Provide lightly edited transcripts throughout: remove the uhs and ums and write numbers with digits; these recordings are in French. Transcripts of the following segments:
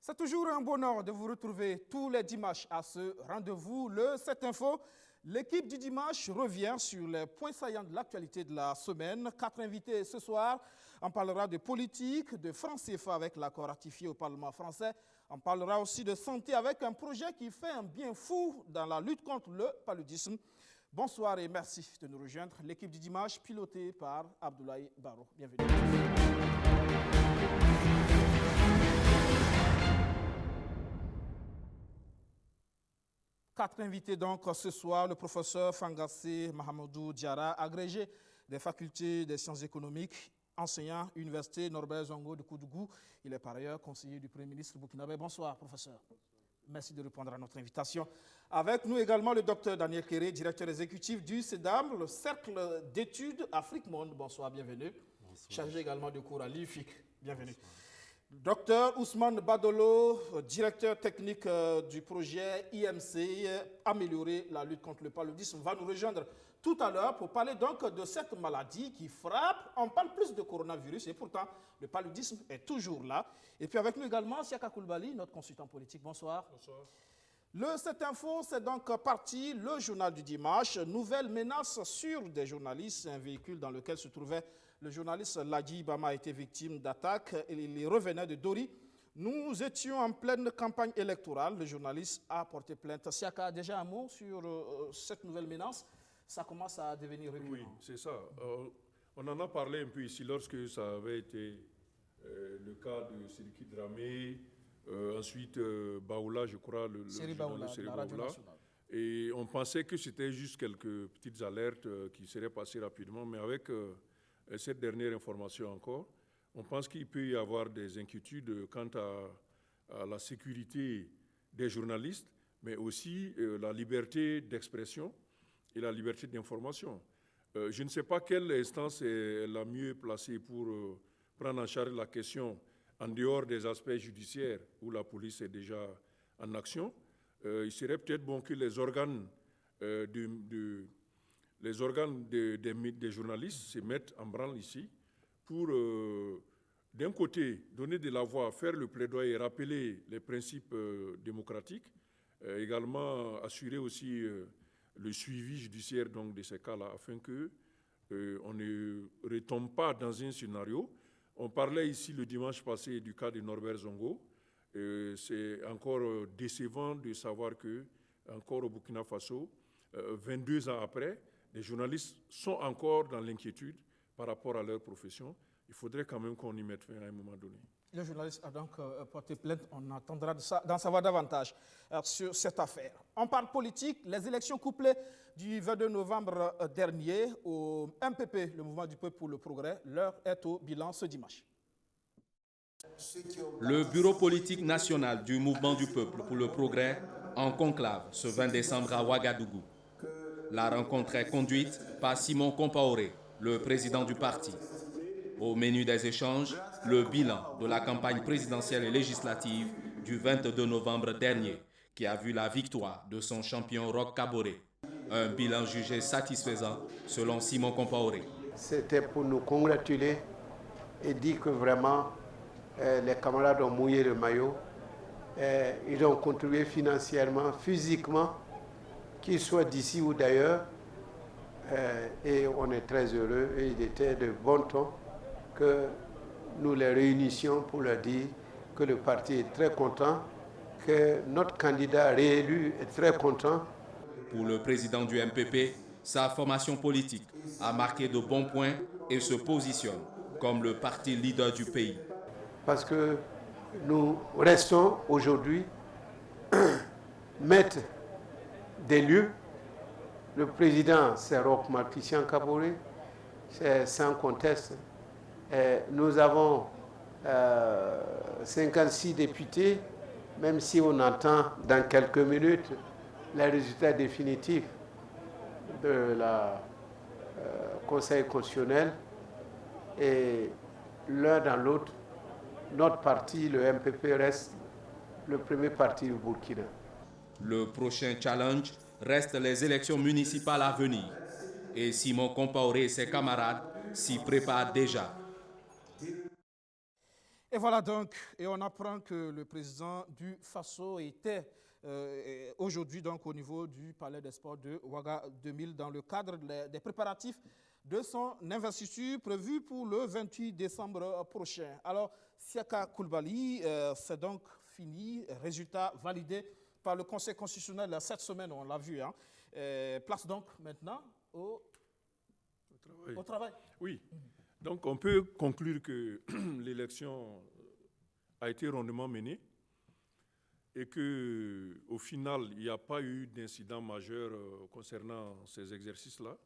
C'est toujours un bonheur de vous retrouver tous les dimanches à ce rendez-vous, le 7 Info. L'équipe du dimanche revient sur les points saillants de l'actualité de la semaine. 4 invités ce soir. On parlera de politique, de franc CFA avec l'accord ratifié au Parlement français. On parlera aussi de santé avec un projet qui fait un bien fou dans la lutte contre le paludisme. Bonsoir et merci de nous rejoindre. L'équipe du dimanche pilotée par Abdoulaye Baro. Bienvenue. Quatre invités donc ce soir, le professeur Fangassé Mahamadou Diarra, agrégé des facultés des sciences économiques, enseignant à l'université Norbert Zongo de Koudougou. Il est par ailleurs conseiller du Premier ministre burkinabé. Bonsoir professeur. Merci de répondre à notre invitation. Avec nous également le docteur Daniel Kéré, directeur exécutif du CEDAM, le Cercle d'études Afrique-Monde. Bonsoir, bienvenue. Bonsoir. Chargé également de cours à l'IFIC. Bienvenue. Bonsoir. Docteur Ousmane Badolo, directeur technique du projet IMC, améliorer la lutte contre le paludisme, va nous rejoindre tout à l'heure pour parler donc de cette maladie qui frappe. On parle plus de coronavirus et pourtant le paludisme est toujours là. Et puis avec nous également Siaka Koulibaly, notre consultant politique. Bonsoir. Bonsoir. Le 7 Info, c'est donc parti, le journal du dimanche. Nouvelle menace sur des journalistes, un véhicule dans lequel se trouvait le journaliste Ladji Bama a été victime d'attaques et il revenait de Dori. Nous étions en pleine campagne électorale. Le journaliste a porté plainte. Siaka, déjà un mot sur cette nouvelle menace. Ça commence à devenir récurrent. Oui, c'est ça. On en a parlé un peu ici lorsque ça avait été le cas de Sidiki Dramé, ensuite Baoula, je crois, le journaliste Seri Baoula. Et on pensait que c'était juste quelques petites alertes qui seraient passées rapidement, mais avec cette dernière information encore, on pense qu'il peut y avoir des inquiétudes quant à la sécurité des journalistes, mais aussi la liberté d'expression et la liberté d'information. Je ne sais pas quelle instance est la mieux placée pour prendre en charge la question en dehors des aspects judiciaires où la police est déjà en action. Il serait peut-être bon que les organes des journalistes se mettent en branle ici pour, d'un côté, donner de la voix, faire le plaidoyer, rappeler les principes démocratiques, également assurer aussi le suivi judiciaire donc, de ces cas-là, afin qu'on ne retombe pas dans un scénario. On parlait ici le dimanche passé du cas de Norbert Zongo. C'est encore décevant de savoir que, encore au Burkina Faso, 22 ans après, les journalistes sont encore dans l'inquiétude par rapport à leur profession. Il faudrait quand même qu'on y mette fin à un moment donné. Le journaliste a donc porté plainte. On attendra d'en savoir davantage sur cette affaire. On parle politique. Les élections couplées du 22 novembre dernier au MPP, le Mouvement du Peuple pour le Progrès, l'heure est au bilan ce dimanche. Le bureau politique national du Mouvement du Peuple pour le Progrès en conclave ce 20 décembre à Ouagadougou. La rencontre est conduite par Simon Compaoré, le président du parti. Au menu des échanges, le bilan de la campagne présidentielle et législative du 22 novembre dernier, qui a vu la victoire de son champion Roch Kaboré. Un bilan jugé satisfaisant selon Simon Compaoré. C'était pour nous congratuler et dire que vraiment les camarades ont mouillé le maillot. Ils ont contribué financièrement, physiquement, qu'ils soient d'ici ou d'ailleurs. Et on est très heureux et il était de bon ton que nous les réunissions pour leur dire que le parti est très content, que notre candidat réélu est très content. Pour le président du MPP, sa formation politique a marqué de bons points et se positionne comme le parti leader du pays. Parce que nous restons aujourd'hui maîtres des lieux. Le président, c'est Roch Marc Christian Kaboré, c'est sans conteste. Nous avons 56 députés, même si on attend dans quelques minutes les résultats définitifs de la Conseil constitutionnel. Et l'un dans l'autre, notre parti, le MPP, reste le premier parti du Burkina. Le prochain challenge reste les élections municipales à venir. Et Simon Compaoré et ses camarades s'y préparent déjà. Et voilà donc, et on apprend que le président du Faso était aujourd'hui donc au niveau du Palais des Sports de Ouaga 2000 dans le cadre des préparatifs de son investiture prévue pour le 28 décembre prochain. Alors, Siaka Koulibaly, c'est donc fini, résultat validé par le Conseil constitutionnel cette semaine, on l'a vu. Place donc maintenant au travail. Oui, donc on peut conclure que l'élection a été rondement menée et qu'au final, il n'y a pas eu d'incident majeur concernant ces exercices-là.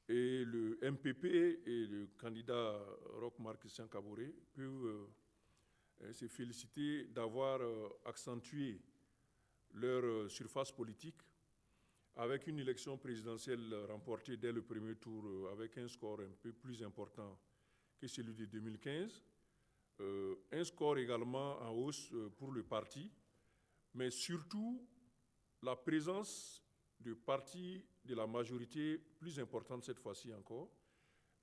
Et le MPP et le candidat Roch-Marc Christian Kaboré peuvent se féliciter d'avoir accentué leur surface politique avec une élection présidentielle remportée dès le premier tour avec un score un peu plus important que celui de 2015. Un score également en hausse pour le parti, mais surtout la présence du parti de la majorité plus importante cette fois-ci encore,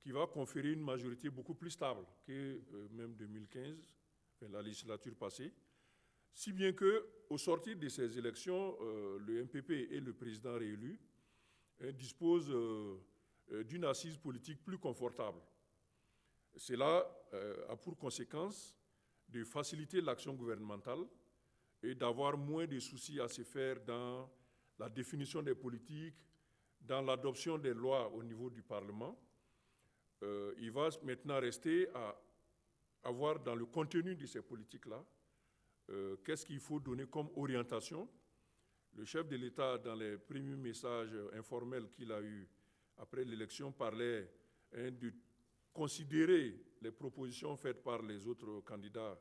qui va conférer une majorité beaucoup plus stable que même 2015, la législature passée. Si bien qu'au sortir de ces élections, le MPP et le président réélu disposent d'une assise politique plus confortable. Cela a pour conséquence de faciliter l'action gouvernementale et d'avoir moins de soucis à se faire dans la définition des politiques, dans l'adoption des lois au niveau du Parlement. Il va maintenant rester à avoir dans le contenu de ces politiques-là qu'est-ce qu'il faut donner comme orientation. Le chef de l'État, dans les premiers messages informels qu'il a eus après l'élection, parlait de considérer les propositions faites par les autres candidats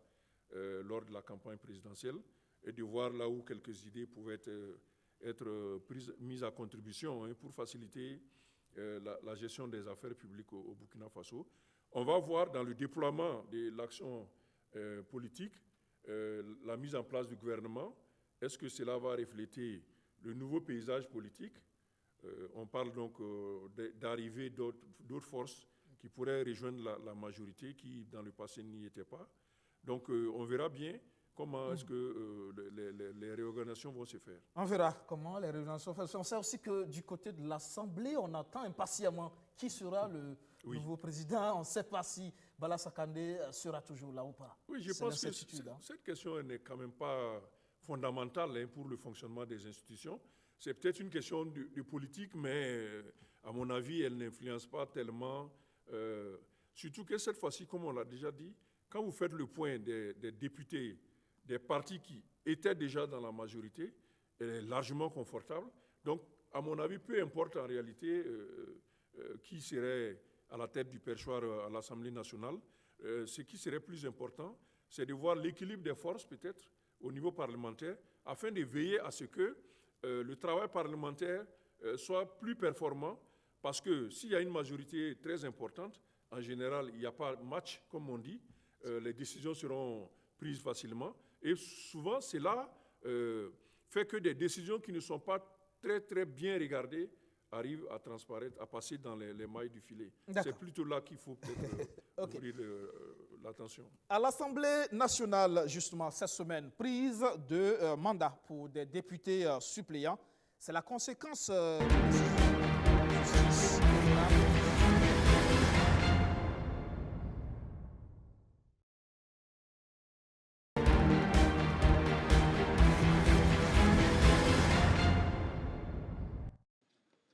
lors de la campagne présidentielle et de voir là où quelques idées pouvaient être mises à contribution pour faciliter la gestion des affaires publiques au Burkina Faso. On va voir dans le déploiement de l'action politique la mise en place du gouvernement. Est-ce que cela va refléter le nouveau paysage politique? On parle donc d'arrivée d'autres forces qui pourraient rejoindre la majorité qui, dans le passé, n'y étaient pas. Donc, on verra bien comment est-ce que les réorganisations vont se faire. On verra comment les réorganisations vont se faire. On sait aussi que du côté de l'Assemblée, on attend impatiemment qui sera le nouveau président. On ne sait pas si Bala Sakandé sera toujours là ou pas. Oui, je pense que cette question n'est quand même pas fondamentale pour le fonctionnement des institutions. C'est peut-être une question de politique, mais à mon avis, elle n'influence pas tellement. Surtout que cette fois-ci, comme on l'a déjà dit, quand vous faites le point des députés, des partis qui étaient déjà dans la majorité, elle est largement confortable. Donc, à mon avis, peu importe en réalité qui serait à la tête du perchoir à l'Assemblée nationale, ce qui serait plus important, c'est de voir l'équilibre des forces peut-être au niveau parlementaire, afin de veiller à ce que le travail parlementaire soit plus performant, parce que s'il y a une majorité très importante, en général, il n'y a pas de match, comme on dit, les décisions seront prises facilement. Et souvent, cela fait que des décisions qui ne sont pas très, très bien regardées arrivent à transparaître, à passer dans les mailles du filet. C'est plutôt là qu'il faut peut-être ouvrir l'attention. À l'Assemblée nationale, justement, cette semaine, prise de mandat pour des députés suppléants, c'est la conséquence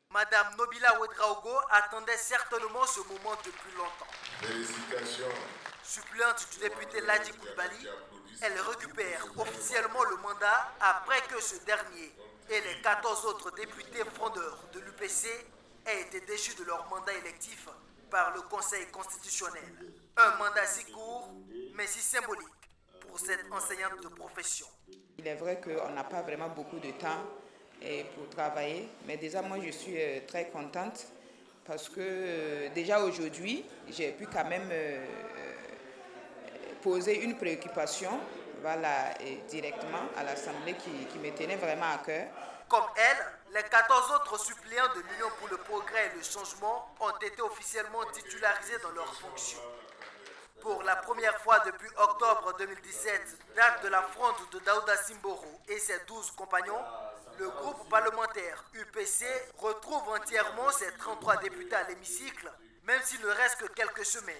Madame Nobila Ouedraogo attendait certainement ce moment depuis longtemps. Félicitations. Suppléante du député Ladi Koulibaly, elle récupère officiellement le mandat après que ce dernier et les 14 autres députés fondeurs de l'UPC aient été déchus de leur mandat électif par le Conseil constitutionnel. Un mandat si court, mais si symbolique pour cette enseignante de profession. Il est vrai qu'on n'a pas vraiment beaucoup de temps pour travailler, mais déjà moi je suis très contente parce que déjà aujourd'hui j'ai pu quand même poser une préoccupation directement à l'Assemblée qui me tenait vraiment à cœur. Comme elle, les 14 autres suppléants de l'Union pour le progrès et le changement ont été officiellement titularisés dans leurs fonctions. Pour la première fois depuis octobre décembre 2017, date de la fronde de Daouda Simboro et ses 12 compagnons, le groupe parlementaire UPC retrouve entièrement ses 33 députés à l'hémicycle, même s'il ne reste que quelques semaines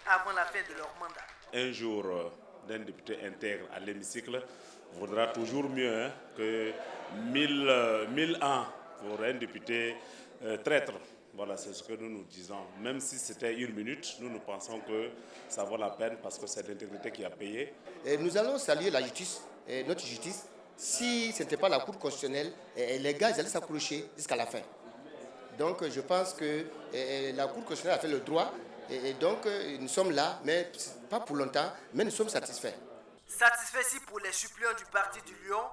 avant la fin de leur mandat. Un jour d'un député intègre à l'hémicycle vaudra toujours mieux que 1000 ans pour un député traître. Voilà, c'est ce que nous nous disons. Même si c'était 1 minute, nous pensons que ça vaut la peine parce que c'est l'intégrité qui a payé. Et nous allons saluer la justice, notre justice. Si ce n'était pas la Cour constitutionnelle, les gars ils allaient s'accrocher jusqu'à la fin. Donc je pense que la Cour constitutionnelle a fait le droit. Et donc nous sommes là, mais pas pour longtemps, mais nous sommes satisfaits. Satisfaits si pour les suppléants du Parti du Lion,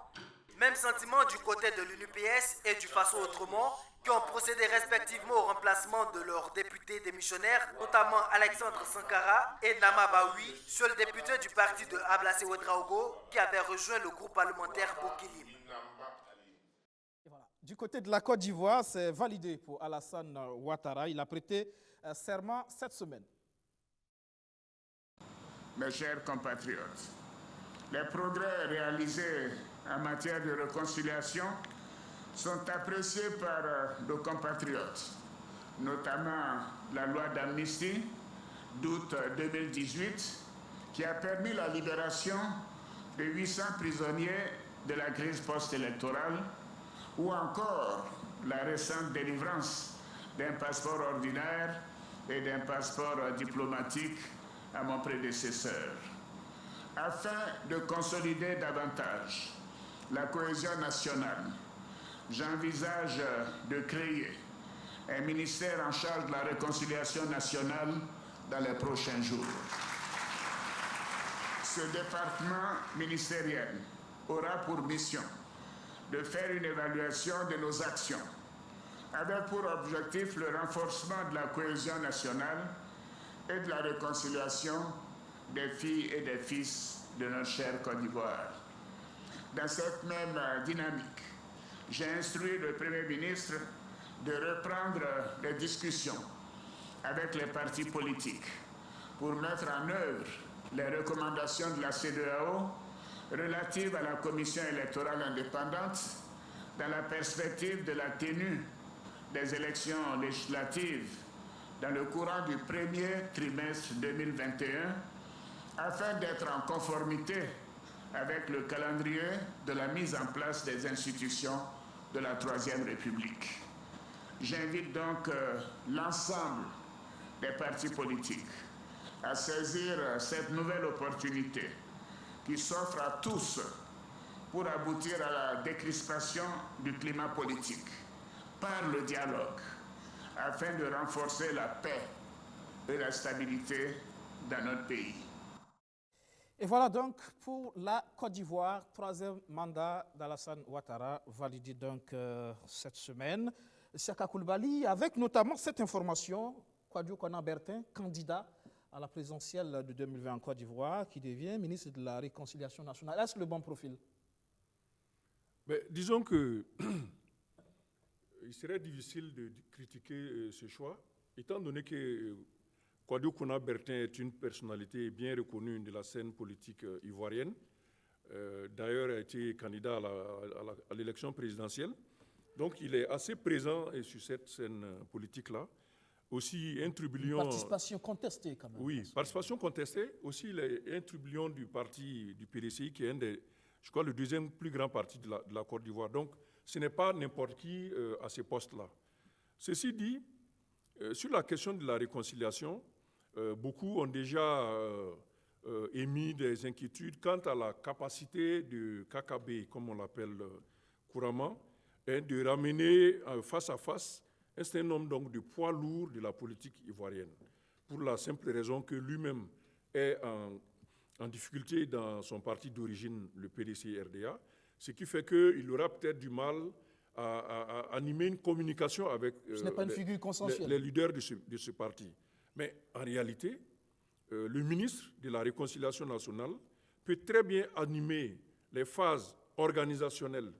même sentiment du côté de l'UNUPS et du Faso Autrement, qui ont procédé respectivement au remplacement de leurs députés démissionnaires, notamment Alexandre Sankara et Nama Baoui, seul député du parti de Ablassé Ouedraogo, qui avait rejoint le groupe parlementaire Bokilim. Voilà. Du côté de la Côte d'Ivoire, c'est validé pour Alassane Ouattara. Il a prêté serment cette semaine. Mes chers compatriotes, les progrès réalisés en matière de réconciliation sont appréciés par nos compatriotes, notamment la loi d'amnistie d'août 2018 qui a permis la libération de 800 prisonniers de la crise post-électorale ou encore la récente délivrance d'un passeport ordinaire et d'un passeport diplomatique à mon prédécesseur. Afin de consolider davantage la cohésion nationale, j'envisage de créer un ministère en charge de la réconciliation nationale dans les prochains jours. Ce département ministériel aura pour mission de faire une évaluation de nos actions, avec pour objectif le renforcement de la cohésion nationale et de la réconciliation des filles et des fils de notre chère Côte d'Ivoire. Dans cette même dynamique, j'ai instruit le Premier ministre de reprendre les discussions avec les partis politiques pour mettre en œuvre les recommandations de la CEDEAO relatives à la Commission électorale indépendante dans la perspective de la tenue des élections législatives dans le courant du premier trimestre 2021 afin d'être en conformité avec le calendrier de la mise en place des institutions de la Troisième République. J'invite donc l'ensemble des partis politiques à saisir cette nouvelle opportunité qui s'offre à tous pour aboutir à la décrispation du climat politique par le dialogue, afin de renforcer la paix et la stabilité dans notre pays. Et voilà donc pour la Côte d'Ivoire, 3e mandat d'Alassane Ouattara, validé donc cette semaine. Siaka Coulibaly, avec notamment cette information, Kouadio Kona Bertin, candidat à la présidentielle de 2020 en Côte d'Ivoire, qui devient ministre de la Réconciliation nationale. Est-ce le bon profil? Mais disons que il serait difficile de critiquer ce choix, étant donné que Kouadio Kona Bertin est une personnalité bien reconnue de la scène politique ivoirienne. D'ailleurs, il a été candidat à l'élection présidentielle. Donc, il est assez présent sur cette scène politique-là. Aussi, un tribullion... Une participation contestée, quand même. Oui, participation contestée. Aussi, il est un tribullion du parti du PDCI, qui est je crois, le 2e plus grand parti de la Côte d'Ivoire. Donc, ce n'est pas n'importe qui à ces postes-là. Ceci dit, sur la question de la réconciliation, beaucoup ont déjà émis des inquiétudes quant à la capacité de KKB, comme on l'appelle couramment, de ramener face à face un certain nombre donc, de poids lourds de la politique ivoirienne, pour la simple raison que lui-même est en difficulté dans son parti d'origine, le PDC-RDA, ce qui fait qu'il aura peut-être du mal à animer une communication avec les leaders de ce parti. Mais en réalité, le ministre de la Réconciliation nationale peut très bien animer les phases organisationnelles,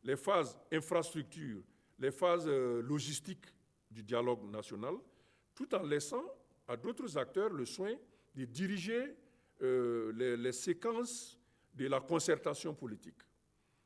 les phases infrastructures, les phases logistiques du dialogue national, tout en laissant à d'autres acteurs le soin de diriger les séquences de la concertation politique.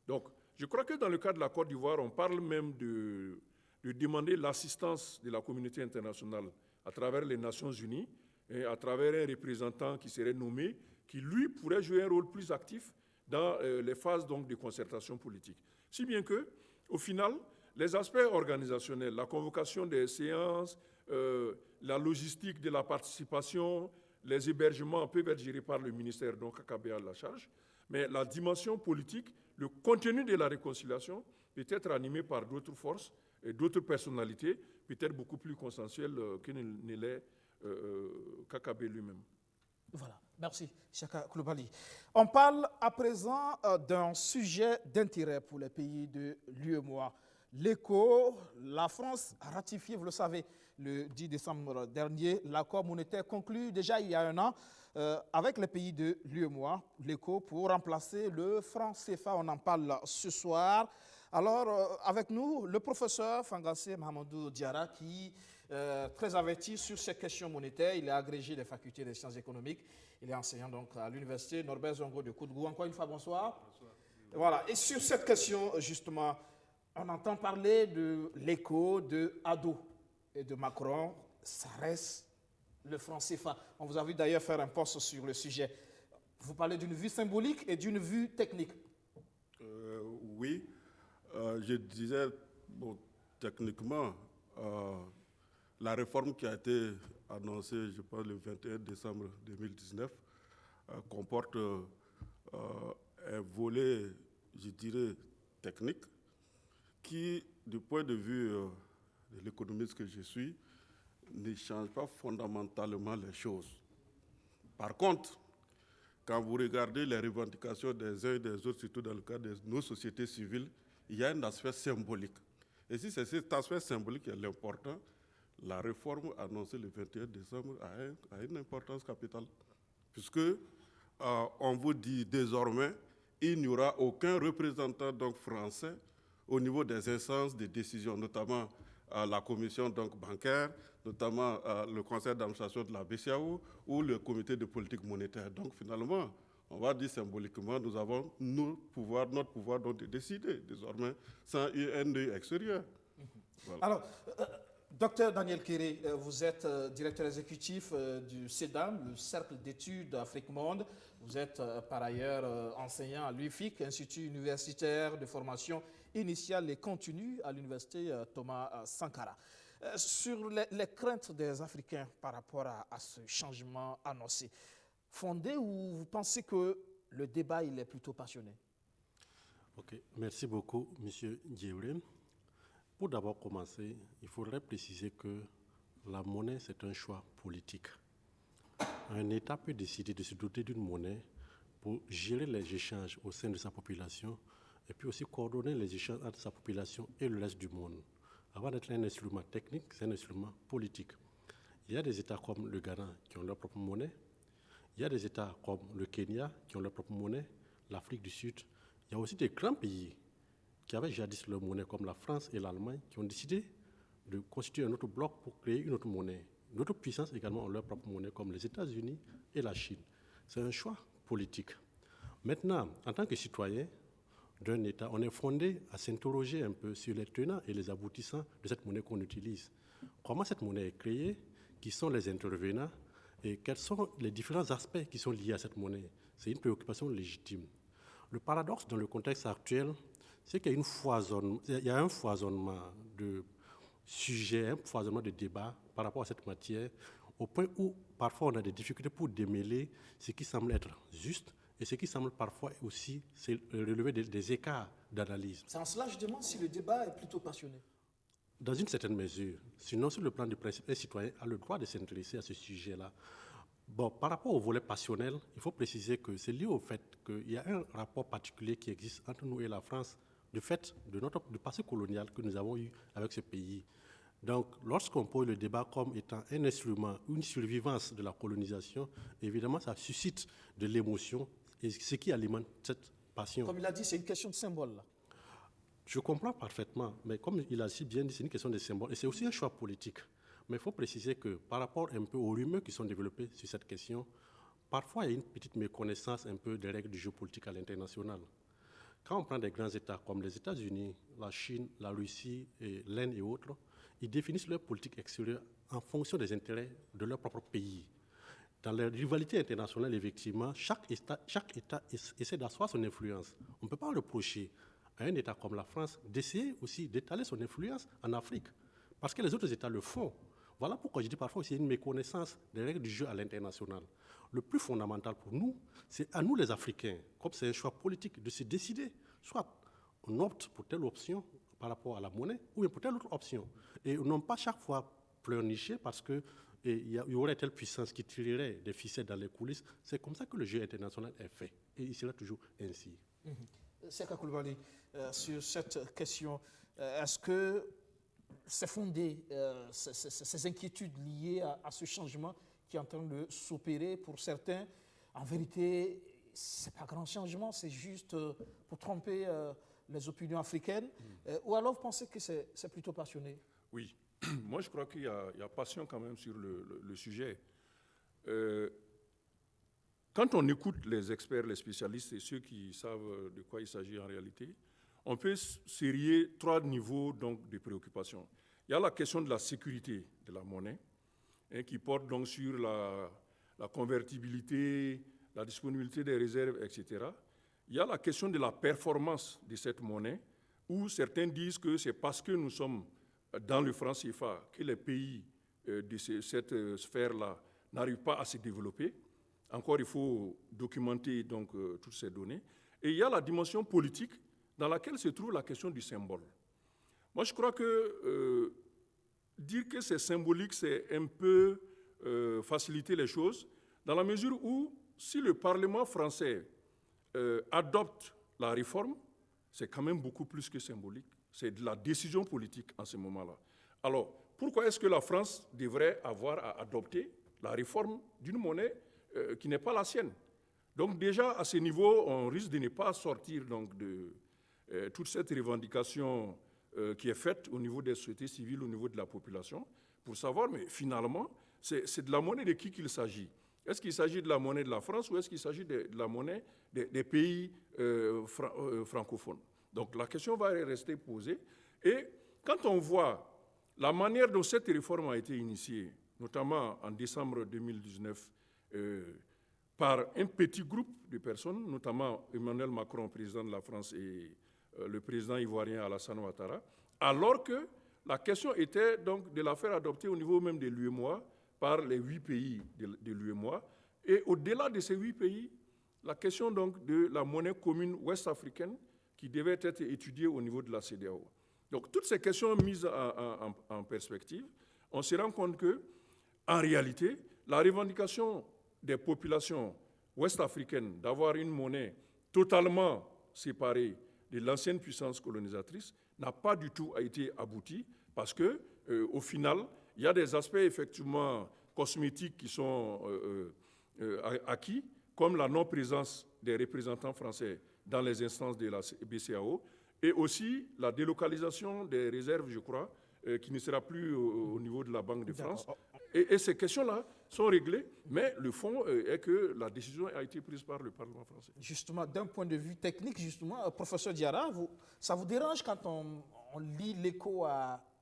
Donc, je crois que dans le cas de la Côte d'Ivoire, on parle même de demander l'assistance de la communauté internationale à travers les Nations Unies et à travers un représentant qui serait nommé, qui lui pourrait jouer un rôle plus actif dans les phases donc, de concertation politique. Si bien que, au final, les aspects organisationnels, la convocation des séances, la logistique de la participation, les hébergements peuvent être gérés par le ministère, donc AKB à la charge, mais la dimension politique, le contenu de la réconciliation peut être animé par d'autres forces et d'autres personnalités, peut-être beaucoup plus consensuelles que ne l'est KKB lui-même. Voilà, merci, Chaka Koulibaly. On parle à présent d'un sujet d'intérêt pour les pays de l'UEMOA. L'ECO, la France a ratifié, vous le savez, le 10 décembre dernier, l'accord monétaire conclu déjà il y a un an avec les pays de l'UEMOA, l'ECO, pour remplacer le franc CFA. On en parle ce soir. Alors, avec nous, le professeur Fangassé Mahamadou Diarra, qui est très averti sur ces questions monétaires. Il est agrégé des facultés des sciences économiques. Il est enseignant donc à l'université Norbert Zongo de Koudgou. Encore une fois, bonsoir. Bonsoir. Voilà. Et sur cette question, justement, on entend parler de l'ECO, de Hadot et de Macron. Ça reste le franc CFA. On vous a vu d'ailleurs faire un post sur le sujet. Vous parlez d'une vue symbolique et d'une vue technique. Oui. Je disais, bon, techniquement, la réforme qui a été annoncée, je pense, le 21 décembre 2019, comporte un volet, je dirais, technique, qui, du point de vue de l'économiste que je suis, ne change pas fondamentalement les choses. Par contre, quand vous regardez les revendications des uns et des autres, surtout dans le cadre de nos sociétés civiles, il y a un aspect symbolique. Et si c'est cet aspect symbolique qui est l'important, la réforme annoncée le 21 décembre a une importance capitale. Puisque on vous dit désormais, il n'y aura aucun représentant donc, français au niveau des instances de décision, notamment la commission donc, bancaire, notamment le conseil d'administration de la BCEAO ou le comité de politique monétaire. Donc finalement, on va dire symboliquement, nous avons notre pouvoir donc de décider désormais sans un œil extérieur. Voilà. Alors, docteur Daniel Kéré, vous êtes directeur exécutif du CEDAM, le Cercle d'études Afrique-Monde. Vous êtes par ailleurs enseignant à l'UFIC, Institut universitaire de formation initiale et continue à l'université Thomas Sankara. Sur les craintes des Africains par rapport à ce changement annoncé, fondé ou vous pensez que le débat il est plutôt passionné? Ok, merci beaucoup, M. Djebril. Pour d'abord commencer, il faudrait préciser que la monnaie, c'est un choix politique. Un État peut décider de se doter d'une monnaie pour gérer les échanges au sein de sa population et puis aussi coordonner les échanges entre sa population et le reste du monde. Avant d'être un instrument technique, c'est un instrument politique. Il y a des États comme le Ghana qui ont leur propre monnaie. Il y a des États comme le Kenya qui ont leur propre monnaie, l'Afrique du Sud. Il y a aussi des grands pays qui avaient jadis leur monnaie, comme la France et l'Allemagne, qui ont décidé de constituer un autre bloc pour créer une autre monnaie. D'autres puissances également ont leur propre monnaie, comme les États-Unis et la Chine. C'est un choix politique. Maintenant, en tant que citoyen d'un État, on est fondé à s'interroger un peu sur les tenants et les aboutissants de cette monnaie qu'on utilise. Comment cette monnaie est créée, qui sont les intervenants, et quels sont les différents aspects qui sont liés à cette monnaie. C'est une préoccupation légitime. Le paradoxe dans le contexte actuel, c'est qu'il y a un foisonnement de sujets, un foisonnement de débats par rapport à cette matière, au point où parfois on a des difficultés pour démêler ce qui semble être juste et ce qui semble parfois aussi relever des écarts d'analyse. C'est en cela, je demande si le débat est plutôt passionné. Dans une certaine mesure, sinon sur le plan du principe, un citoyen a le droit de s'intéresser à ce sujet-là. Bon, par rapport au volet passionnel, il faut préciser que c'est lié au fait qu'il y a un rapport particulier qui existe entre nous et la France, du fait du passé colonial que nous avons eu avec ce pays. Donc, lorsqu'on pose le débat comme étant un instrument, une survivance de la colonisation, évidemment, ça suscite de l'émotion, et ce qui alimente cette passion. Comme il a dit, c'est une question de symbole, là. Je comprends parfaitement, mais comme il a si bien dit, c'est une question de symbole, et c'est aussi un choix politique. Mais il faut préciser que par rapport un peu aux rumeurs qui sont développées sur cette question, parfois il y a une petite méconnaissance un peu des règles du jeu politique à l'international. Quand on prend des grands États comme les États-Unis, la Chine, la Russie, l'Inde et autres, ils définissent leur politique extérieure en fonction des intérêts de leur propre pays. Dans les rivalités internationales, effectivement, chaque État essaie d'asseoir son influence. On ne peut pas reprocher à un État comme la France d'essayer aussi d'étaler son influence en Afrique, parce que les autres États le font. Voilà pourquoi je dis parfois aussi une méconnaissance des règles du jeu à l'international. Le plus fondamental pour nous, c'est à nous les Africains, comme c'est un choix politique, de se décider. Soit on opte pour telle option par rapport à la monnaie, ou bien pour telle autre option. Et non pas chaque fois pleurnicher parce qu'il y aurait telle puissance qui tirerait des ficelles dans les coulisses. C'est comme ça que le jeu international est fait. Et il sera toujours ainsi. Seka Coulibaly, sur cette question, est-ce que c'est fondé, ces inquiétudes liées à ce changement qui est en train de s'opérer pour certains? En vérité, ce n'est pas grand changement, c'est juste pour tromper les opinions africaines. Ou alors vous pensez que c'est plutôt passionné? Oui, moi je crois qu'il y a passion quand même sur le sujet. Quand on écoute les experts, les spécialistes et ceux qui savent de quoi il s'agit en réalité, on peut sérier 3 niveaux donc, de préoccupation. Il y a la question de la sécurité de la monnaie, qui porte donc sur la convertibilité, la disponibilité des réserves, etc. Il y a la question de la performance de cette monnaie, où certains disent que c'est parce que nous sommes dans le franc CFA que les pays de cette sphère-là n'arrivent pas à se développer. Encore, il faut documenter donc, toutes ces données. Et il y a la dimension politique dans laquelle se trouve la question du symbole. Moi, je crois que dire que c'est symbolique, c'est un peu faciliter les choses, dans la mesure où, si le Parlement français adopte la réforme, c'est quand même beaucoup plus que symbolique. C'est de la décision politique en ce moment-là. Alors, pourquoi est-ce que la France devrait avoir à adopter la réforme d'une monnaie qui n'est pas la sienne? Donc déjà, à ce niveau, on risque de ne pas sortir donc, de toute cette revendication qui est faite au niveau des sociétés civiles, au niveau de la population, pour savoir, mais finalement, c'est de la monnaie de qui qu'il s'agit. Est-ce qu'il s'agit de la monnaie de la France ou est-ce qu'il s'agit de la monnaie des pays francophones? Donc la question va rester posée. Et quand on voit la manière dont cette réforme a été initiée, notamment en décembre 2019, par un petit groupe de personnes, notamment Emmanuel Macron, président de la France, et le président ivoirien Alassane Ouattara, alors que la question était donc de la faire adopter au niveau même de l'UEMOA par les 8 pays de l'UEMOA. Et au-delà de ces 8 pays, la question donc de la monnaie commune ouest-africaine qui devait être étudiée au niveau de la CEDEAO. Donc toutes ces questions mises en perspective, on se rend compte que, en réalité, la revendication des populations ouest-africaines d'avoir une monnaie totalement séparée de l'ancienne puissance colonisatrice n'a pas du tout été aboutie parce que, au final, il y a des aspects effectivement cosmétiques qui sont acquis, comme la non-présence des représentants français dans les instances de la BCEAO, et aussi la délocalisation des réserves, je crois, qui ne sera plus au niveau de la Banque de France. Et ces questions-là sont réglées, mais le fond est que la décision a été prise par le Parlement français. Justement, d'un point de vue technique, justement, professeur Diarra, ça vous dérange quand on lit l'écho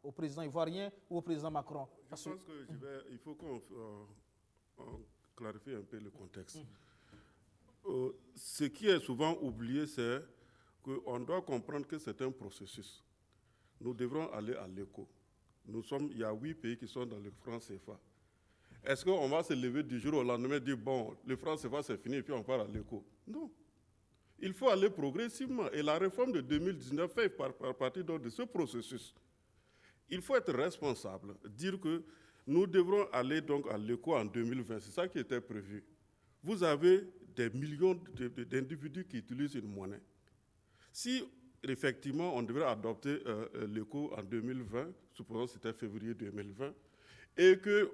au président ivoirien ou au président Macron? Je pense qu'il faut qu'on clarifie un peu le contexte. Ce qui est souvent oublié, c'est qu'on doit comprendre que c'est un processus. Nous devrons aller à l'écho. Il y a 8 pays qui sont dans le franc CFA. Est-ce qu'on va se lever du jour au lendemain et dire, bon, le franc CFA c'est fini et puis on part à l'écho? Non. Il faut aller progressivement. Et la réforme de 2019 fait partie de ce processus. Il faut être responsable, dire que nous devrons aller donc à l'écho en 2020. C'est ça qui était prévu. Vous avez des millions d'individus qui utilisent une monnaie. Si effectivement on devrait adopter l'écho en 2020, supposons que c'était février 2020, et que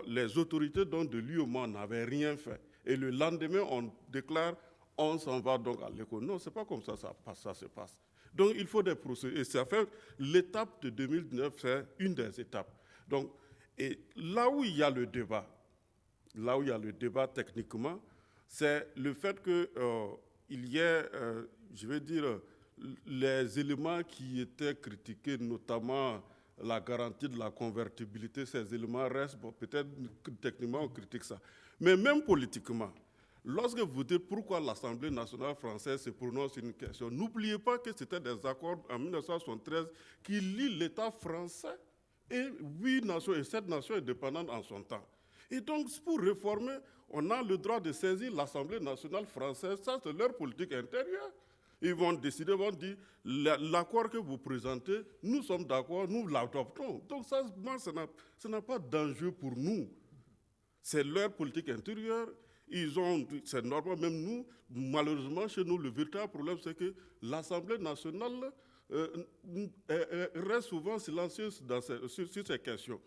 les autorités de l'UEMOA n'avaient rien fait, et le lendemain on déclare on s'en va donc à l'écho. Non, ce n'est pas comme ça ça se passe. Donc il faut des procédures. Et ça fait l'étape de 2019, c'est une des étapes. Donc, et là où il y a le débat, là où il y a le débat techniquement, c'est le fait qu'il y ait, je vais dire, les éléments qui étaient critiqués, notamment la garantie de la convertibilité, ces éléments restent, bon, peut-être techniquement on critique ça, mais même politiquement, lorsque vous dites pourquoi l'Assemblée nationale française se prononce sur une question, n'oubliez pas que c'était des accords en 1973 qui lient l'État français et 8 nations et 7 nations indépendantes en son temps. Et donc, pour réformer, on a le droit de saisir l'Assemblée nationale française, ça c'est leur politique intérieure. Ils vont décider, vont dire, l'accord que vous présentez, nous sommes d'accord, nous l'adoptons. Donc ça n'a pas d'enjeu pour nous. C'est leur politique intérieure. C'est normal, même nous, malheureusement, chez nous, le véritable problème, c'est que l'Assemblée nationale reste souvent silencieuse sur ces questions.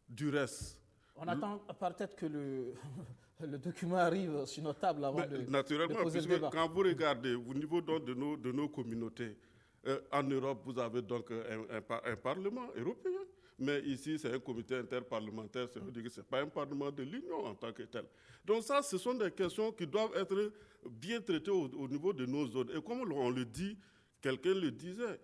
Du reste... On attend peut-être que le document arrive sur nos tables avant naturellement, de poser le débat. Quand vous regardez au niveau donc, de nos communautés, en Europe, vous avez donc un Parlement européen. Mais ici, c'est un comité interparlementaire, ça veut dire que ce n'est pas un Parlement de l'Union en tant que tel. Donc ça, ce sont des questions qui doivent être bien traitées au niveau de nos zones. Et comme on le dit, quelqu'un le disait,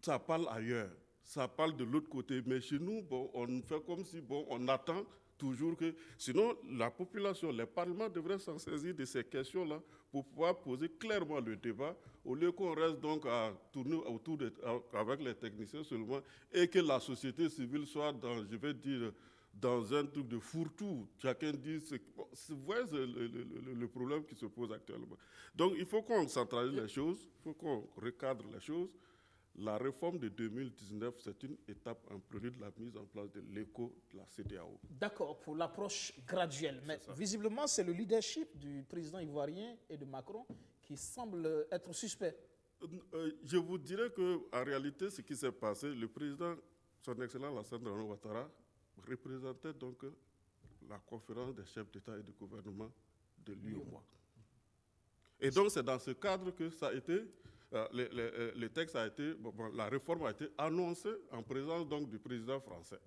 ça parle ailleurs. Ça parle de l'autre côté, mais chez nous, bon, on fait comme si on attend toujours que... Sinon, la population, les parlements devraient s'en saisir de ces questions-là pour pouvoir poser clairement le débat, au lieu qu'on reste donc à tourner autour avec les techniciens seulement, et que la société civile soit dans, je vais dire, dans un truc de fourre-tout. Chacun dit... Vous voyez le problème qui se pose actuellement. Donc, il faut qu'on centralise les choses, il faut qu'on recadre les choses. La réforme de 2019, c'est une étape en prélude de la mise en place de l'éco de la CEDEAO. D'accord, pour l'approche graduelle. Mais visiblement, c'est le leadership du président ivoirien et de Macron qui semble être suspect. Je vous dirais qu'en réalité, ce qui s'est passé, le président, son Excellence Alassane Ouattara, représentait donc la conférence des chefs d'État et de gouvernement de l'UEMOA. Et donc, c'est dans ce cadre que ça a été... le texte a été, la réforme a été annoncée en présence donc du président français.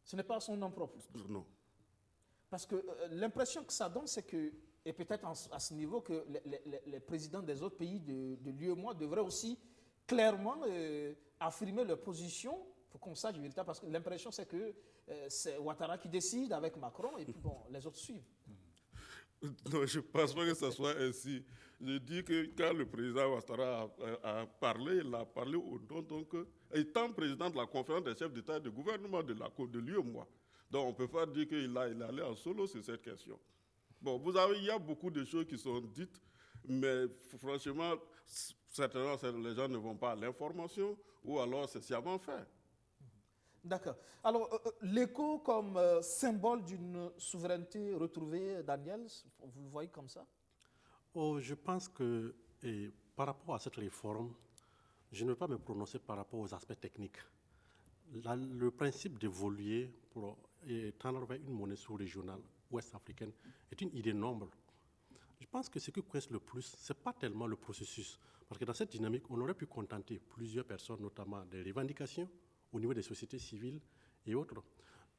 Ce n'est pas son nom propre. Non. Parce que l'impression que ça donne, c'est que, et peut-être à ce niveau, que les présidents des autres pays de l'UEMOA devraient aussi clairement affirmer leur position pour qu'on sache véritablement. Parce que l'impression, c'est que c'est Ouattara qui décide avec Macron et puis les autres suivent. Non, je ne pense pas que ce soit ainsi. Je dis que quand le président Ouattara a parlé, il a parlé au nom, donc, étant président de la conférence des chefs d'État et de gouvernement de l'UEMOA. Donc, on ne peut pas dire qu'il est allé en solo sur cette question. Bon, il y a beaucoup de choses qui sont dites, mais franchement, certainement, les gens ne vont pas à l'information, ou alors c'est sciemment fait. D'accord. Alors, l'éco comme symbole d'une souveraineté retrouvée, Daniel, vous le voyez comme ça? Je pense que par rapport à cette réforme, je ne vais pas me prononcer par rapport aux aspects techniques. Le principe d'évoluer pour tendre vers une monnaie sous-régionale ouest-africaine est une idée noble. Je pense que ce qui coince le plus, ce n'est pas tellement le processus. Parce que dans cette dynamique, on aurait pu contenter plusieurs personnes, notamment des revendications au niveau des sociétés civiles et autres.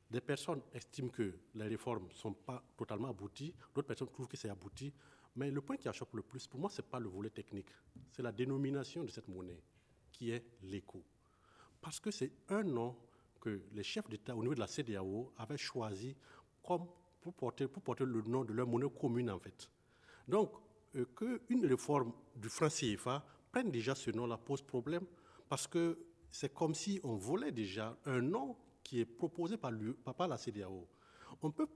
Des personnes estiment que les réformes ne sont pas totalement abouties, d'autres personnes trouvent que c'est abouti. Mais le point qui achoppe le plus, pour moi, ce n'est pas le volet technique, c'est la dénomination de cette monnaie, qui est l'éco. Parce que c'est un nom que les chefs d'État au niveau de la CEDEAO avaient choisi comme pour porter le nom de leur monnaie commune, en fait. Donc, qu'une réforme du franc CFA prenne déjà ce nom-là pose problème, parce que c'est comme si on volait déjà un nom qui est proposé par la CEDEAO. On peut,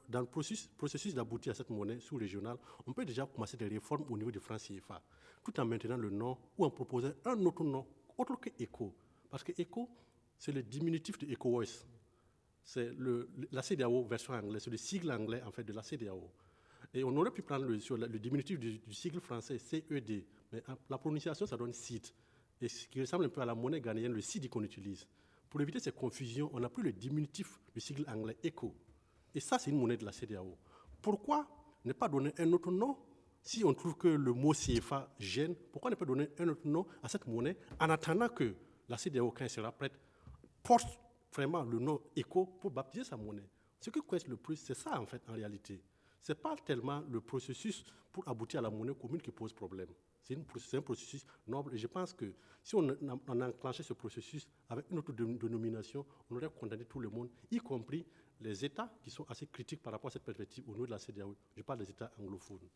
dans le processus d'aboutir à cette monnaie sous-régionale, on peut déjà commencer des réformes au niveau du franc CFA, tout en maintenant le nom ou en proposant un autre nom, autre que ECO. Parce que ECO, c'est le diminutif de ECOWAS. C'est la CEDEAO version anglaise, c'est le sigle anglais en fait de la CEDEAO. Et on aurait pu prendre le diminutif du sigle français, CED, mais la prononciation, ça donne CID. Et ce qui ressemble un peu à la monnaie ghanéenne, le CID qu'on utilise. Pour éviter ces confusions, on n'a plus le diminutif du sigle anglais ECO. Et ça, c'est une monnaie de la CEDEAO. Pourquoi ne pas donner un autre nom? Si on trouve que le mot CFA gêne, pourquoi ne pas donner un autre nom à cette monnaie en attendant que la CEDEAO, quand elle sera prête, porte vraiment le nom ECO pour baptiser sa monnaie? Ce qui coince le plus, c'est ça en fait en réalité. Ce n'est pas tellement le processus pour aboutir à la monnaie commune qui pose problème. C'est un processus noble et je pense que si on a enclenché ce processus avec une autre dénomination, on aurait condamné tout le monde, y compris les États qui sont assez critiques par rapport à cette perspective au niveau de la CEDEAO. Je parle des États anglophones.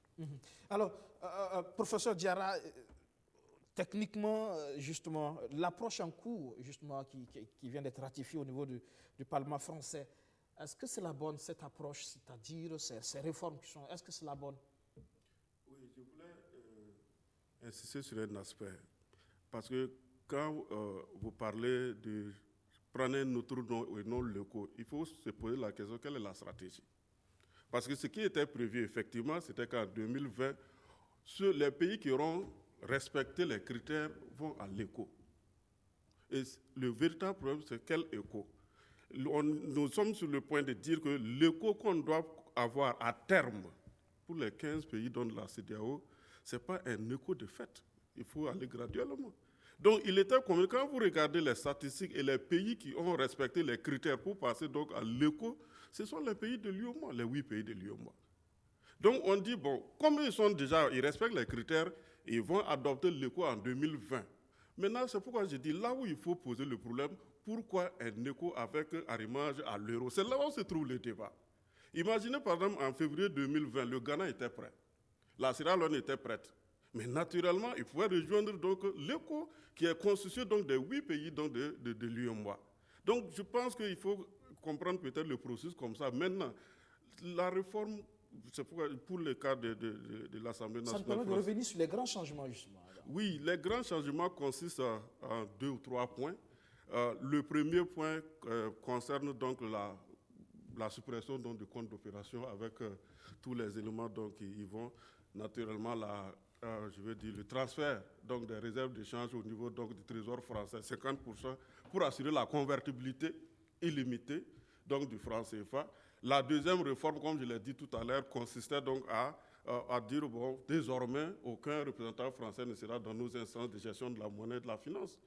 Alors, professeur Diarra, techniquement, justement, l'approche en cours, justement, qui vient d'être ratifiée au niveau du Parlement français, est-ce que c'est la bonne, cette approche, c'est-à-dire ces réformes qui sont, est-ce que c'est la bonne? Oui, je voulais insister sur un aspect. Parce que quand vous parlez de prendre un autre nom et non locaux, il faut se poser la question, quelle est la stratégie? Parce que ce qui était prévu, effectivement, c'était qu'en 2020, les pays qui auront respecté les critères vont à l'éco. Et le véritable problème, c'est quel éco? Nous sommes sur le point de dire que l'éco qu'on doit avoir à terme pour les 15 pays dont la CEDEAO, ce n'est pas un éco de fait. Il faut aller graduellement. Donc, il était convenu, quand vous regardez les statistiques et les pays qui ont respecté les critères pour passer donc à l'éco, ce sont les pays de l'UEMOA, les 8 pays de l'UEMOA. Donc, on dit, bon, comme ils respectent les critères, ils vont adopter l'éco en 2020. Maintenant, c'est pourquoi je dis, là où il faut poser le problème, pourquoi un éco avec arrimage à l'euro? C'est là où se trouve le débat. Imaginez, par exemple, en février 2020, le Ghana était prêt. La Sierra Leone était prête. Mais naturellement, il pouvait rejoindre donc l'éco qui est constitué donc des 8 pays donc de l'UEMOA. Donc, je pense qu'il faut comprendre peut-être le processus comme ça. Maintenant, la réforme, c'est pour le cas de l'Assemblée nationale. Ça nous permet de revenir sur les grands changements, justement. Alors. Oui, les grands changements consistent en 2 ou 3 points. Le premier point concerne donc la suppression donc, du compte d'opération avec tous les éléments donc, qui y vont. Naturellement, le transfert donc, des réserves d'échange au niveau donc, du Trésor français, 50% pour assurer la convertibilité illimitée donc, du franc CFA. La deuxième réforme, comme je l'ai dit tout à l'heure, consistait donc à dire, bon, désormais, aucun représentant français ne sera dans nos instances de gestion de la monnaie et de la finance.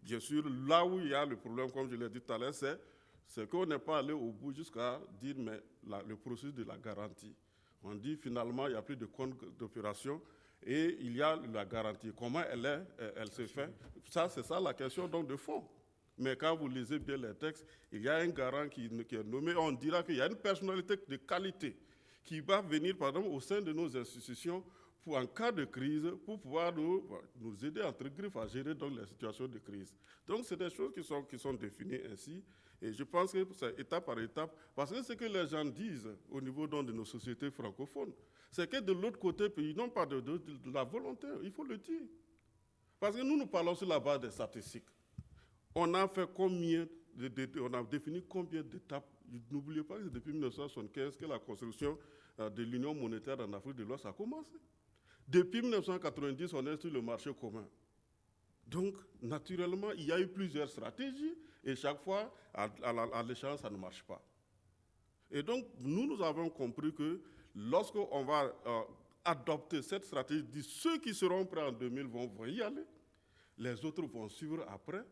Bien sûr, là où il y a le problème, comme je l'ai dit tout à l'heure, c'est qu'on n'est pas allé au bout jusqu'à dire, mais le processus de la garantie. On dit finalement, il n'y a plus de compte d'opération et il y a la garantie. Comment elle se fait? Ça, c'est ça la question donc, de fond. Mais quand vous lisez bien les textes, il y a un garant qui est nommé. On dira qu'il y a une personnalité de qualité qui va venir, par exemple, au sein de nos institutions pour, en cas de crise, pour pouvoir nous aider, entre griffes, à gérer donc, les situations de crise. Donc, c'est des choses qui sont définies ainsi. Et je pense que c'est étape par étape, parce que ce que les gens disent au niveau donc, de nos sociétés francophones, c'est que de l'autre côté, ils n'ont pas de la volonté, il faut le dire. Parce que nous parlons sur la base des statistiques. On a fait on a défini combien d'étapes. N'oubliez pas que c'est depuis 1975 que la construction de l'Union monétaire en Afrique de l'Ouest a commencé. Depuis 1990, on est sur le marché commun. Donc, naturellement, il y a eu plusieurs stratégies et chaque fois, à l'échéance, ça ne marche pas. Et donc, nous avons compris que lorsqu'on va adopter cette stratégie, ceux qui seront prêts en 2000 vont y aller, les autres vont suivre après.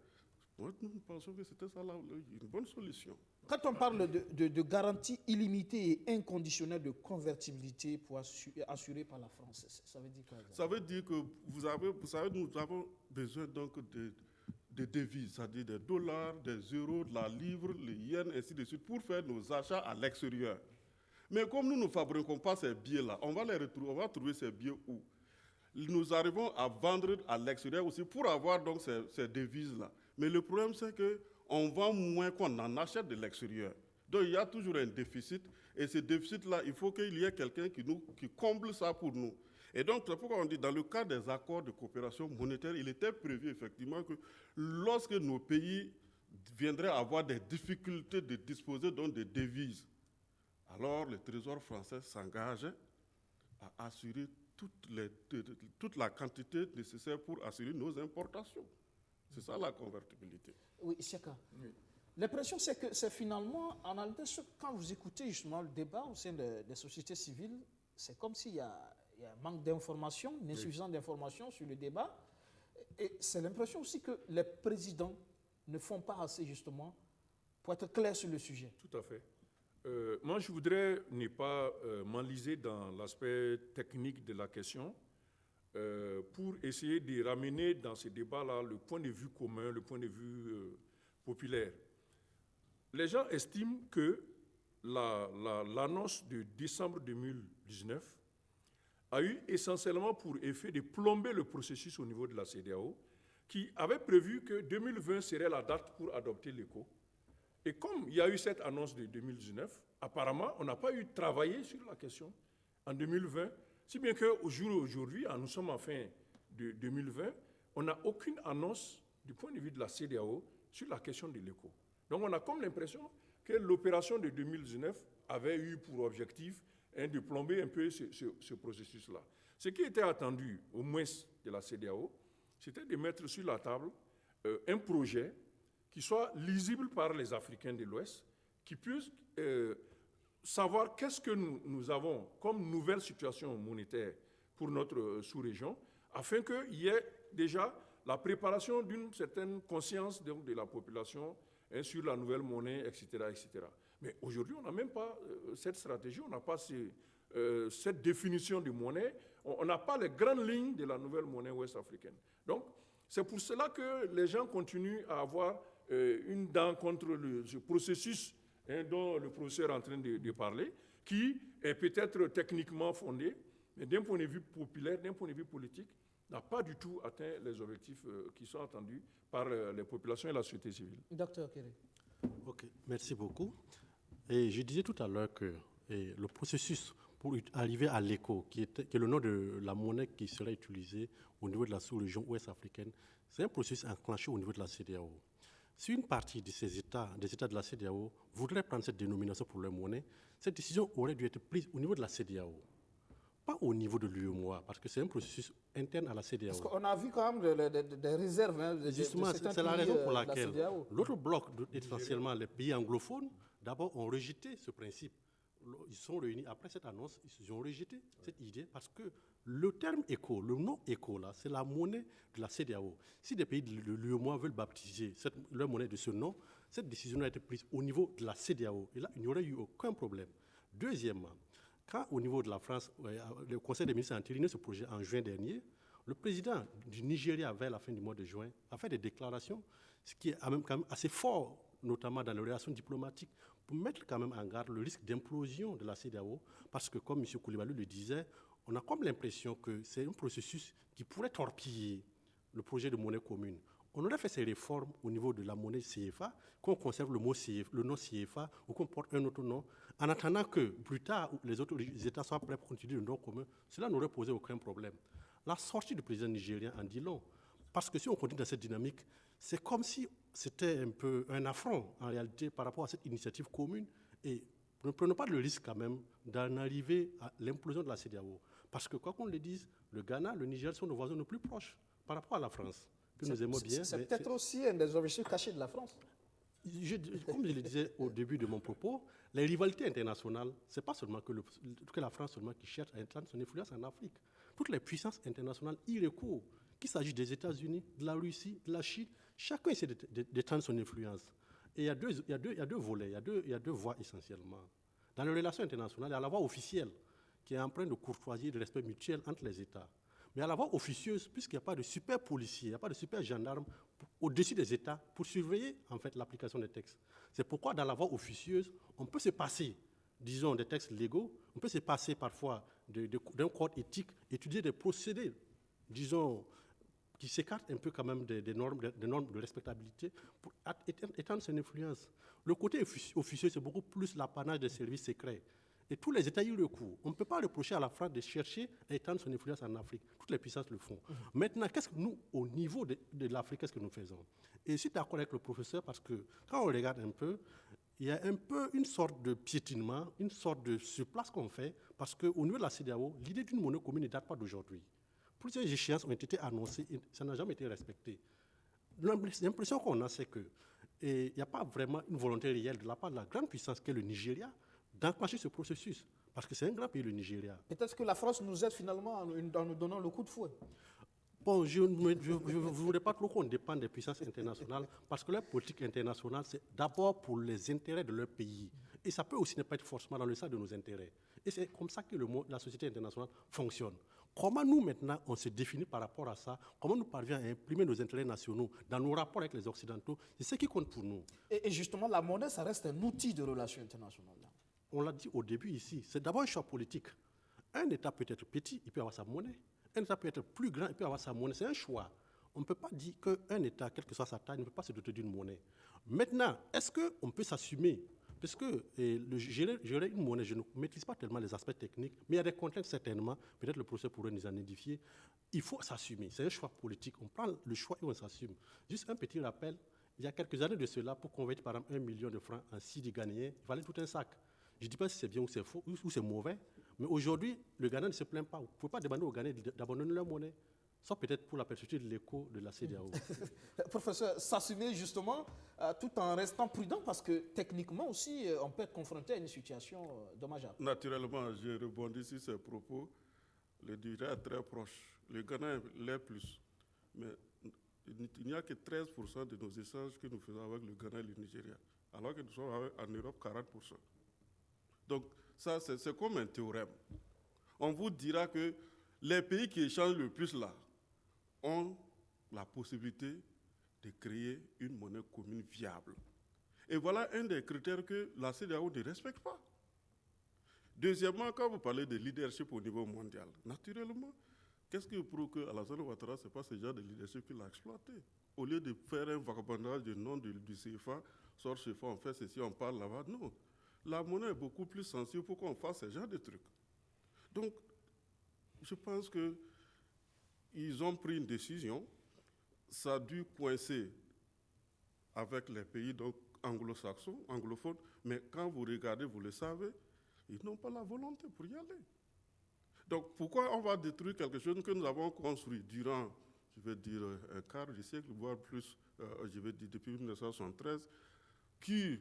Nous pensons que c'était ça une bonne solution. Quand on parle de garantie illimitée et inconditionnelle de convertibilité pour assurée par la France, ça veut dire quoi? Ça veut dire que vous savez, nous avons besoin donc de devises, c'est-à-dire des dollars, des euros, de la livre, les yens, ainsi de suite, pour faire nos achats à l'extérieur. Mais comme nous ne fabriquons pas ces billets-là, on va trouver ces billets où? Nous arrivons à vendre à l'extérieur aussi pour avoir donc ces devises-là. Mais le problème, c'est qu'on vend moins qu'on en achète de l'extérieur. Donc, il y a toujours un déficit. Et ce déficit-là, il faut qu'il y ait quelqu'un qui comble ça pour nous. Et donc, c'est pourquoi on dit, dans le cadre des accords de coopération monétaire, il était prévu effectivement que lorsque nos pays viendraient avoir des difficultés de disposer donc de devises, alors le Trésor français s'engageait à assurer toute la quantité nécessaire pour assurer nos importations. C'est ça la convertibilité. Oui, Cheka. Oui. L'impression, c'est que c'est finalement, en réalité, quand vous écoutez justement le débat au sein des sociétés civiles, c'est comme s'il y a un manque d'informations, une insuffisance d'informations sur le débat. Et c'est l'impression aussi que les présidents ne font pas assez justement pour être clairs sur le sujet. Tout à fait. Moi, je voudrais ne pas m'enliser dans l'aspect technique de la question pour essayer de ramener dans ce débat-là le point de vue commun, le point de vue populaire. Les gens estiment que l'annonce de décembre 2019 a eu essentiellement pour effet de plomber le processus au niveau de la CEDEAO, qui avait prévu que 2020 serait la date pour adopter l'ECO. Et comme il y a eu cette annonce de 2019, apparemment, on n'a pas eu travaillé sur la question en 2020, si bien qu'au jour d'aujourd'hui, nous sommes en fin de 2020, on n'a aucune annonce du point de vue de la CEDEAO sur la question de l'ECO. Donc on a comme l'impression que l'opération de 2019 avait eu pour objectif de plomber un peu ce processus-là. Ce qui était attendu, au moins de la CEDEAO, c'était de mettre sur la table un projet qui soit lisible par les Africains de l'Ouest, qui puissent savoir qu'est-ce que nous avons comme nouvelle situation monétaire pour notre sous-région, afin qu'il y ait déjà la préparation d'une certaine conscience de la population sur la nouvelle monnaie, etc. etc. Mais aujourd'hui, on n'a même pas cette stratégie, on n'a pas cette définition de monnaie, on n'a pas les grandes lignes de la nouvelle monnaie ouest-africaine. Donc, c'est pour cela que les gens continuent à avoir une dent contre ce processus dont le professeur est en train de parler, qui est peut-être techniquement fondé, mais d'un point de vue populaire, d'un point de vue politique, n'a pas du tout atteint les objectifs qui sont attendus par les populations et la société civile. Docteur Kéré. Ok, merci beaucoup. Et je disais tout à l'heure que le processus pour arriver à l'ECO, qui est le nom de la monnaie qui serait utilisée au niveau de la sous-région ouest africaine, c'est un processus enclenché au niveau de la CEDEAO. Si une partie de ces États, des États de la CEDEAO, voudraient prendre cette dénomination pour leur monnaie, cette décision aurait dû être prise au niveau de la CEDEAO, pas au niveau de l'UEMOA, parce que c'est un processus interne à la CEDEAO. Parce qu'on a vu quand même des réserves. Justement, c'est la raison pour laquelle l'autre bloc, essentiellement les pays anglophones, d'abord ont rejeté ce principe. Ils sont réunis après cette annonce, ils ont rejeté cette idée parce que le terme ECO, le nom ECO, là, c'est la monnaie de la CEDEAO. Si des pays de l'UEMOA veulent baptiser leur monnaie de ce nom, cette décision a été prise au niveau de la CEDEAO. Et là, il n'y aurait eu aucun problème. Deuxièmement, quand au niveau de la France, le Conseil des ministres a entériné ce projet en juin dernier, le président du Nigeria, vers la fin du mois de juin, a fait des déclarations, ce qui est quand même assez fort, notamment dans les relations diplomatiques, pour mettre quand même en garde le risque d'implosion de la CEDEAO, parce que, comme M. Koulibaly le disait, on a comme l'impression que c'est un processus qui pourrait torpiller le projet de monnaie commune. On aurait fait ces réformes au niveau de la monnaie CFA, qu'on conserve le nom CFA ou qu'on porte un autre nom, en attendant que plus tard les autres États soient prêts pour continuer le nom commun. Cela n'aurait posé aucun problème. La sortie du président nigérien en dit long, parce que si on continue dans cette dynamique, c'est comme si c'était un peu un affront en réalité par rapport à cette initiative commune. Et ne prenons pas le risque quand même d'en arriver à l'implosion de la CEDEAO. Parce que quoi qu'on le dise, le Ghana, le Niger sont nos voisins les plus proches par rapport à la France, que nous aimons bien. C'est peut-être aussi un des objectifs cachés de la France. Comme je le disais au début de mon propos, les rivalités internationales, ce n'est pas seulement que la France seulement qui cherche à étendre son influence en Afrique. Toutes les puissances internationales y recourent, qu'il s'agisse des États-Unis, de la Russie, de la Chine, chacun essaie d'étendre son influence. Et il y a deux volets, il y a deux voies essentiellement. Dans les relations internationales, il y a la voie officielle, qui est empreinte de courtoisie et de respect mutuel entre les États. Mais à la voie officieuse, puisqu'il n'y a pas de super policiers, il n'y a pas de super gendarmes au-dessus des États pour surveiller en fait l'application des textes. C'est pourquoi dans la voie officieuse, on peut se passer, disons, des textes légaux, on peut se passer parfois d'un code éthique, étudier des procédés, disons, qui s'écartent un peu quand même des normes de respectabilité pour étendre son influence. Le côté officieux, c'est beaucoup plus l'apanage des services secrets. Et tous les États y recourent. On ne peut pas reprocher à la France de chercher à étendre son influence en Afrique. Toutes les puissances le font. Maintenant, qu'est-ce que nous, au niveau de l'Afrique, qu'est-ce que nous faisons? Et je suis d'accord avec le professeur parce que quand on regarde un peu, il y a un peu une sorte de piétinement, une sorte de surplace qu'on fait, parce qu'au niveau de la CEDEAO, l'idée d'une monnaie commune ne date pas d'aujourd'hui. Plusieurs échéances ont été annoncées et ça n'a jamais été respecté. L'impression qu'on a, c'est qu'il n'y a pas vraiment une volonté réelle de la part de la grande puissance qu'est le Nigeria d'enclencher ce processus, parce que c'est un grand pays, le Nigeria. Peut-être que la France nous aide finalement en nous donnant le coup de fouet. Bon, je ne voudrais pas trop qu'on dépende des puissances internationales, parce que leur politique internationale, c'est d'abord pour les intérêts de leur pays. Et ça peut aussi ne pas être forcément dans le sens de nos intérêts. Et c'est comme ça que la société internationale fonctionne. Comment nous, maintenant, on se définit par rapport à ça? Comment nous parvenons à imprimer nos intérêts nationaux dans nos rapports avec les Occidentaux? C'est ce qui compte pour nous. Et justement, la monnaie, ça reste un outil de relations internationales. On l'a dit au début ici, c'est d'abord un choix politique. Un État peut être petit, il peut avoir sa monnaie. Un État peut être plus grand, il peut avoir sa monnaie. C'est un choix. On ne peut pas dire qu'un État, quelle que soit sa taille, ne peut pas se doter d'une monnaie. Maintenant, est-ce qu'on peut s'assumer? Parce que gérer une monnaie, je ne maîtrise pas tellement les aspects techniques, mais il y a des contraintes certainement. Peut-être le professeur pourrait nous en édifier. Il faut s'assumer. C'est un choix politique. On prend le choix et on s'assume. Juste un petit rappel. Il y a quelques années de cela, pour convertir par exemple 1 million de francs en cedi ghanéen, il fallait tout un sac. Je ne dis pas si c'est bien ou c'est faux ou c'est mauvais, mais aujourd'hui, le Ghana ne se plaint pas. Vous ne pouvez pas demander aux Ghanais d'abandonner leur monnaie, sauf peut-être pour la perspective de l'écho de la CEDEAO. Professeur, s'assumer justement tout en restant prudent parce que techniquement aussi, on peut être confronté à une situation dommageable. Naturellement, je rebondis sur ces propos. Le Nigeria est très proche. Le Ghana l'est plus. Mais il n'y a que 13% de nos échanges que nous faisons avec le Ghana et le Nigeria, alors que nous sommes en Europe 40%. Donc, ça, c'est comme un théorème. On vous dira que les pays qui échangent le plus là ont la possibilité de créer une monnaie commune viable. Et voilà un des critères que la CEDEAO ne respecte pas. Deuxièmement, quand vous parlez de leadership au niveau mondial, naturellement, qu'est-ce qui prouve qu'Alassane Ouattara, ce n'est pas ce genre de leadership qu'il a exploité? Au lieu de faire un vagabondage du nom du CFA, sort CFA, on fait ceci, on parle là-bas, non. La monnaie est beaucoup plus sensible pour qu'on fasse ce genre de trucs. Donc, je pense qu'ils ont pris une décision. Ça a dû coincer avec les pays anglo-saxons, anglophones, mais quand vous regardez, vous le savez, ils n'ont pas la volonté pour y aller. Donc, pourquoi on va détruire quelque chose que nous avons construit durant, je vais dire, un quart de siècle, voire plus, je vais dire depuis 1973, qui...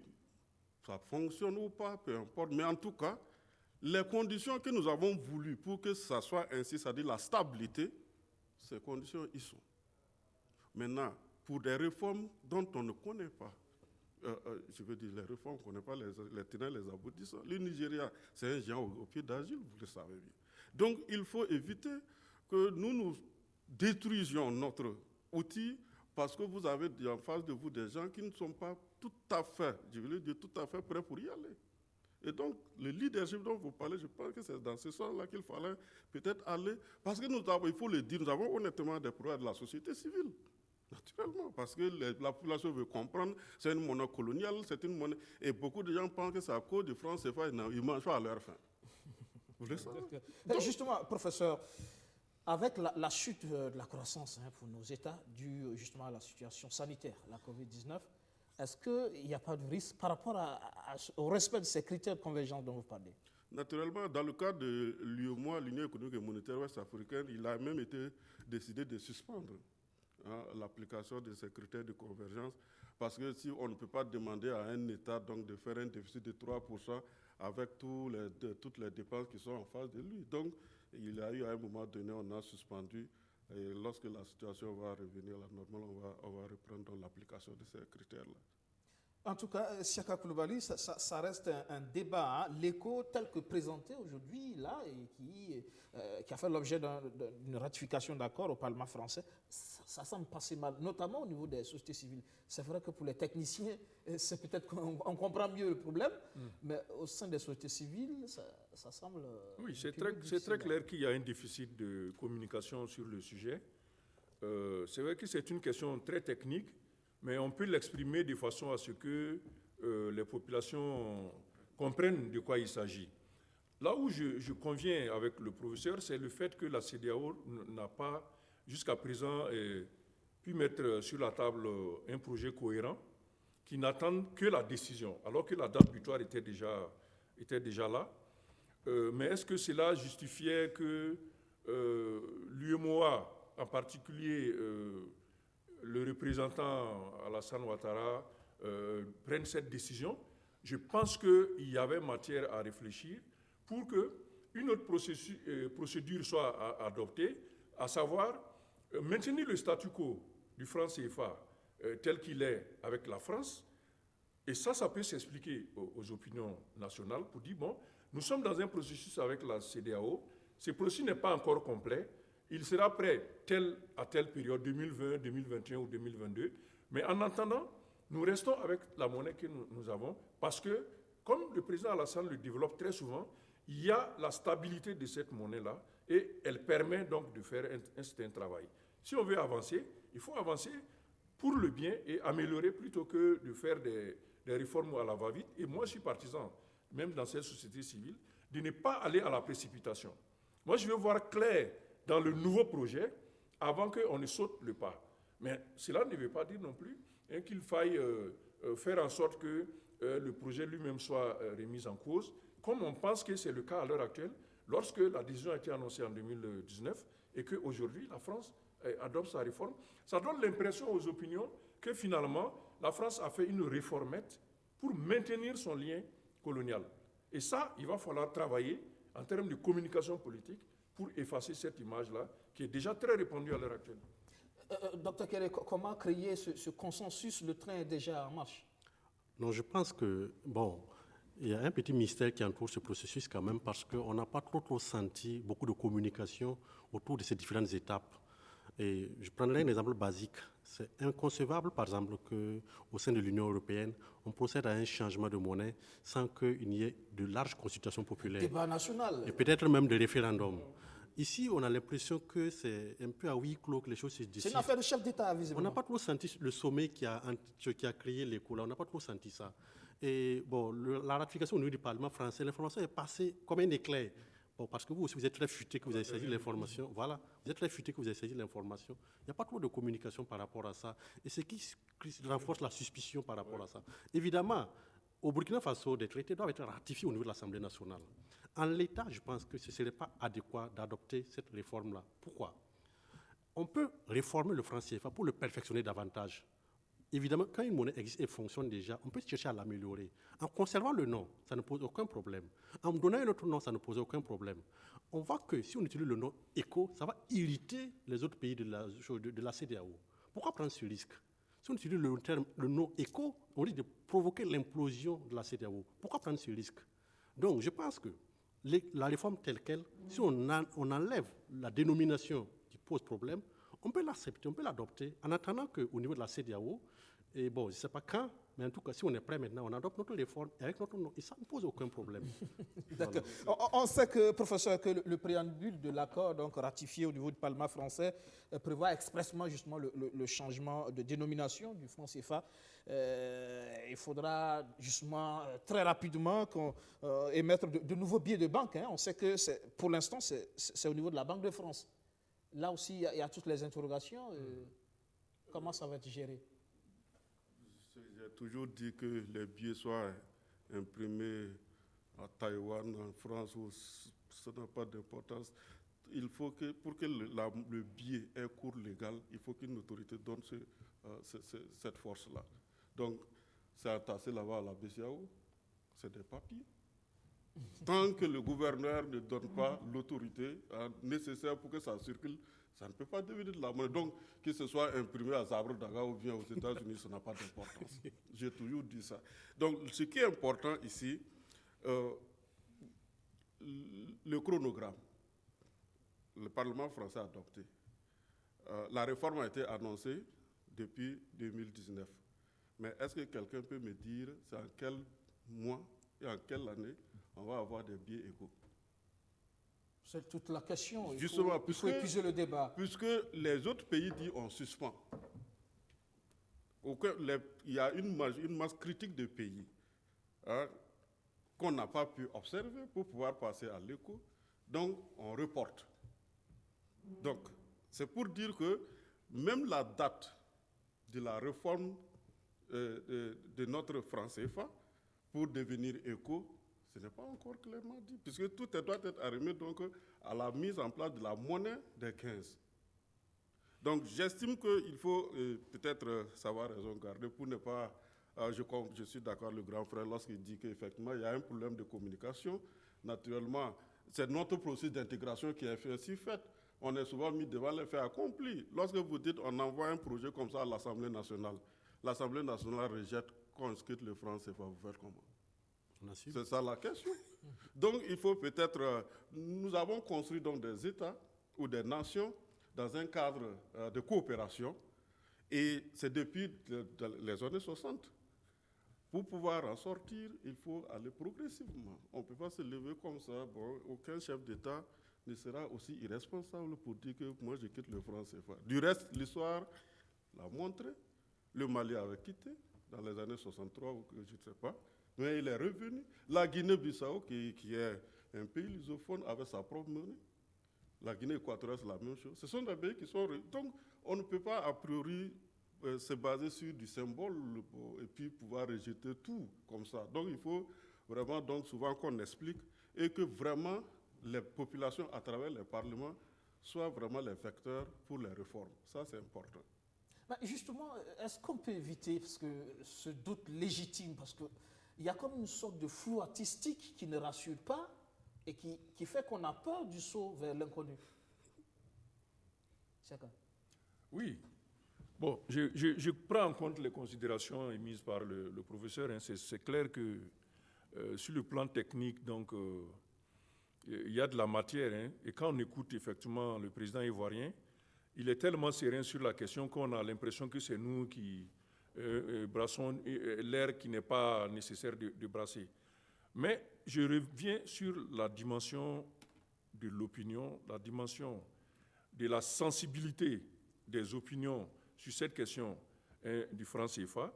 ça fonctionne ou pas, peu importe. Mais en tout cas, les conditions que nous avons voulues pour que ça soit ainsi, c'est-à-dire la stabilité, ces conditions y sont. Maintenant, pour des réformes dont on ne connaît pas, je veux dire, les réformes, on ne connaît pas les tenants, les aboutissants. Le Nigeria, c'est un géant au pied d'Agile, vous le savez bien. Donc, il faut éviter que nous détruisions notre outil parce que vous avez en face de vous des gens qui ne sont pas tout à fait, je veux dire, tout à fait prêts pour y aller. Et donc, le leadership dont vous parlez, je pense que c'est dans ce sens-là qu'il fallait peut-être aller, parce que il faut le dire, nous avons honnêtement des problèmes de la société civile, naturellement, parce que la population veut comprendre, c'est une monnaie coloniale, c'est une monnaie, et beaucoup de gens pensent que c'est à cause de France CFA, ils ne mangent pas à leur faim. Vous le savez. Donc, justement, professeur, avec la chute de la croissance pour nos États, due justement à la situation sanitaire, la COVID-19, est-ce qu'il n'y a pas de risque par rapport au respect de ces critères de convergence dont vous parlez? Naturellement, dans le cadre de l'UEMOA, l'Union économique et monétaire ouest-africaine, il a même été décidé de suspendre l'application de ces critères de convergence, parce que si on ne peut pas demander à un État donc, de faire un déficit de 3% avec toutes les dépenses qui sont en face de lui. Donc, il y a eu à un moment donné, on a suspendu, et lorsque la situation va revenir à la normale, on va reprendre l'application de ces critères-là. En tout cas, Siaka Koulibaly, ça reste un débat. Hein. L'écho tel que présenté aujourd'hui, là, et qui a fait l'objet d'une ratification d'accord au Parlement français, ça semble passer mal, notamment au niveau des sociétés civiles. C'est vrai que pour les techniciens, c'est peut-être qu'on comprend mieux le problème, mais au sein des sociétés civiles, ça semble... Oui, c'est très clair qu'il y a un déficit de communication sur le sujet. C'est vrai que c'est une question très technique, mais on peut l'exprimer de façon à ce que les populations comprennent de quoi il s'agit. Là où je conviens avec le professeur, c'est le fait que la CEDEAO n'a pas, jusqu'à présent, pu mettre sur la table un projet cohérent qui n'attend que la décision, alors que la date butoir était déjà là. Mais est-ce que cela justifiait que l'UEMOA, en particulier le représentant Alassane Ouattara, prenne cette décision? Je pense qu'il y avait matière à réfléchir pour qu'une autre procédure soit adoptée, à savoir maintenir le statu quo du franc CFA tel qu'il est avec la France, Et ça peut s'expliquer aux opinions nationales pour dire, bon, nous sommes dans un processus avec la CEDEAO, ce processus n'est pas encore complet, il sera prêt à telle période, 2020, 2021 ou 2022, mais en attendant, nous restons avec la monnaie que nous avons, parce que, comme le président Alassane le développe très souvent, il y a la stabilité de cette monnaie-là, et elle permet donc de faire un certain travail. Si on veut avancer, il faut avancer pour le bien et améliorer plutôt que de faire des réformes à la va-vite. Et moi, je suis partisan, même dans cette société civile, de ne pas aller à la précipitation. Moi, je veux voir clair dans le nouveau projet avant qu'on ne saute le pas. Mais cela ne veut pas dire non plus qu'il faille faire en sorte que le projet lui-même soit remis en cause, comme on pense que c'est le cas à l'heure actuelle, lorsque la décision a été annoncée en 2019 et qu'aujourd'hui, la France adopte sa réforme. Ça donne l'impression aux opinions que finalement, la France a fait une réformette pour maintenir son lien colonial. Et ça, il va falloir travailler en termes de communication politique pour effacer cette image-là, qui est déjà très répandue à l'heure actuelle. Dr Kéré, comment créer ce consensus? Le train est déjà en marche. Non, je pense que, bon, il y a un petit mystère qui entoure ce processus quand même, parce qu'on n'a pas trop senti beaucoup de communication autour de ces différentes étapes. Et je prendrai un exemple basique. C'est inconcevable, par exemple, qu'au sein de l'Union européenne, on procède à un changement de monnaie sans qu'il n'y ait de larges consultations populaires. Débat national. Et peut-être même de référendums. Ici, on a l'impression que c'est un peu à huis clos que les choses se décident. C'est une affaire de chef d'État, visiblement. On n'a pas trop senti le sommet qui a créé l'écho, là. On n'a pas trop senti ça. Et bon, la ratification au niveau du Parlement français, l'information est passée comme un éclair. Bon, parce que vous aussi, vous êtes très futé que vous avez saisi l'information. Voilà, vous êtes très futé que vous avez saisi l'information. Il n'y a pas trop de communication par rapport à ça. Et c'est qui renforce la suspicion par rapport à ça. Évidemment, au Burkina Faso, des traités doivent être ratifiés au niveau de l'Assemblée nationale. En l'état, je pense que ce ne serait pas adéquat d'adopter cette réforme-là. Pourquoi? On peut réformer le franc CFA pour le perfectionner davantage. Évidemment, quand une monnaie existe et fonctionne déjà, on peut chercher à l'améliorer. En conservant le nom, ça ne pose aucun problème. En donnant un autre nom, ça ne pose aucun problème. On voit que si on utilise le nom ECO, ça va irriter les autres pays de la CEDEAO. Pourquoi prendre ce risque? Si on utilise le nom ECO, on risque de provoquer l'implosion de la CEDEAO. Pourquoi prendre ce risque? Donc, je pense que la réforme telle qu'elle, si on enlève la dénomination qui pose problème, on peut l'accepter, on peut l'adopter, en attendant qu'au niveau de la CEDEAO, et bon, je ne sais pas quand, mais en tout cas, si on est prêt maintenant, on adopte notre réforme avec notre nom, et ça ne pose aucun problème. D'accord. Voilà. On sait que, professeur, que le préambule de l'accord donc ratifié au niveau du Parlement français prévoit expressément justement le changement de dénomination du franc CFA. Il faudra justement très rapidement émettre de nouveaux billets de banque. Hein. On sait que pour l'instant, c'est au niveau de la Banque de France. Là aussi, il y a toutes les interrogations. Comment ça va être géré? J'ai toujours dit que les billets soient imprimés à Taïwan, en France, où ça n'a pas d'importance. Il faut que, pour que le billet ait cours légal, il faut qu'une autorité donne cette force-là. Donc, c'est attaché là-bas à la BCEAO, c'est des papiers. Tant que le gouverneur ne donne pas l'autorité nécessaire pour que ça circule, ça ne peut pas devenir de la monnaie. Donc, que ce soit imprimé à Zabro-Daga ou bien aux États-Unis, ça n'a pas d'importance. J'ai toujours dit ça. Donc, ce qui est important ici, le chronogramme. Le Parlement français a adopté. La réforme a été annoncée depuis 2019. Mais est-ce que quelqu'un peut me dire c'est en quel mois et en quelle année on va avoir des billets égaux? C'est toute la question. Il faut épuiser le débat. Puisque les autres pays disent on suspend. Il y a une masse critique de pays qu'on n'a pas pu observer pour pouvoir passer à l'écho. Donc, on reporte. Donc, c'est pour dire que même la date de la réforme de notre franc CFA pour devenir éco, ce n'est pas encore clairement dit, puisque tout doit être arrimé donc à la mise en place de la monnaie des 15. Donc j'estime qu'il faut peut-être savoir raison garder pour ne pas... je suis d'accord avec le grand frère lorsqu'il dit qu'effectivement il y a un problème de communication. Naturellement, c'est notre processus d'intégration qui est ainsi fait. On est souvent mis devant les faits accomplis. Lorsque vous dites on envoie un projet comme ça à l'Assemblée nationale rejette quand je quitte le franc CFA, vous faites comment? C'est ça la question. Donc il faut peut-être... nous avons construit donc des États ou des nations dans un cadre de coopération, et c'est depuis les années 60. Pour pouvoir en sortir, il faut aller progressivement. On ne peut pas se lever comme ça. Bon, aucun chef d'État ne sera aussi irresponsable pour dire que moi je quitte le franc CFA. Du reste, l'histoire l'a montré. Le Mali avait quitté dans les années 63, ou je ne sais pas, mais il est revenu. La Guinée-Bissau, qui est un pays lusophone, avait sa propre monnaie. La Guinée équatoriale, c'est la même chose. Ce sont des pays qui sont... Donc, on ne peut pas a priori se baser sur du symbole et puis pouvoir rejeter tout comme ça. Donc, il faut vraiment donc souvent qu'on explique et que vraiment les populations à travers les parlements soient vraiment les vecteurs pour les réformes. Ça, c'est important. Justement, est-ce qu'on peut éviter ce doute légitime, parce qu'il y a comme une sorte de flou artistique qui ne rassure pas et qui fait qu'on a peur du saut vers l'inconnu? Chacun. Oui. Bon, je prends en compte les considérations émises par le professeur. Hein. C'est clair que sur le plan technique, donc, il y a de la matière. Hein. Et quand on écoute effectivement le président ivoirien, il est tellement serein sur la question qu'on a l'impression que c'est nous qui brassons l'air qui n'est pas nécessaire de brasser. Mais je reviens sur la dimension de l'opinion, la dimension de la sensibilité des opinions sur cette question du franc CFA.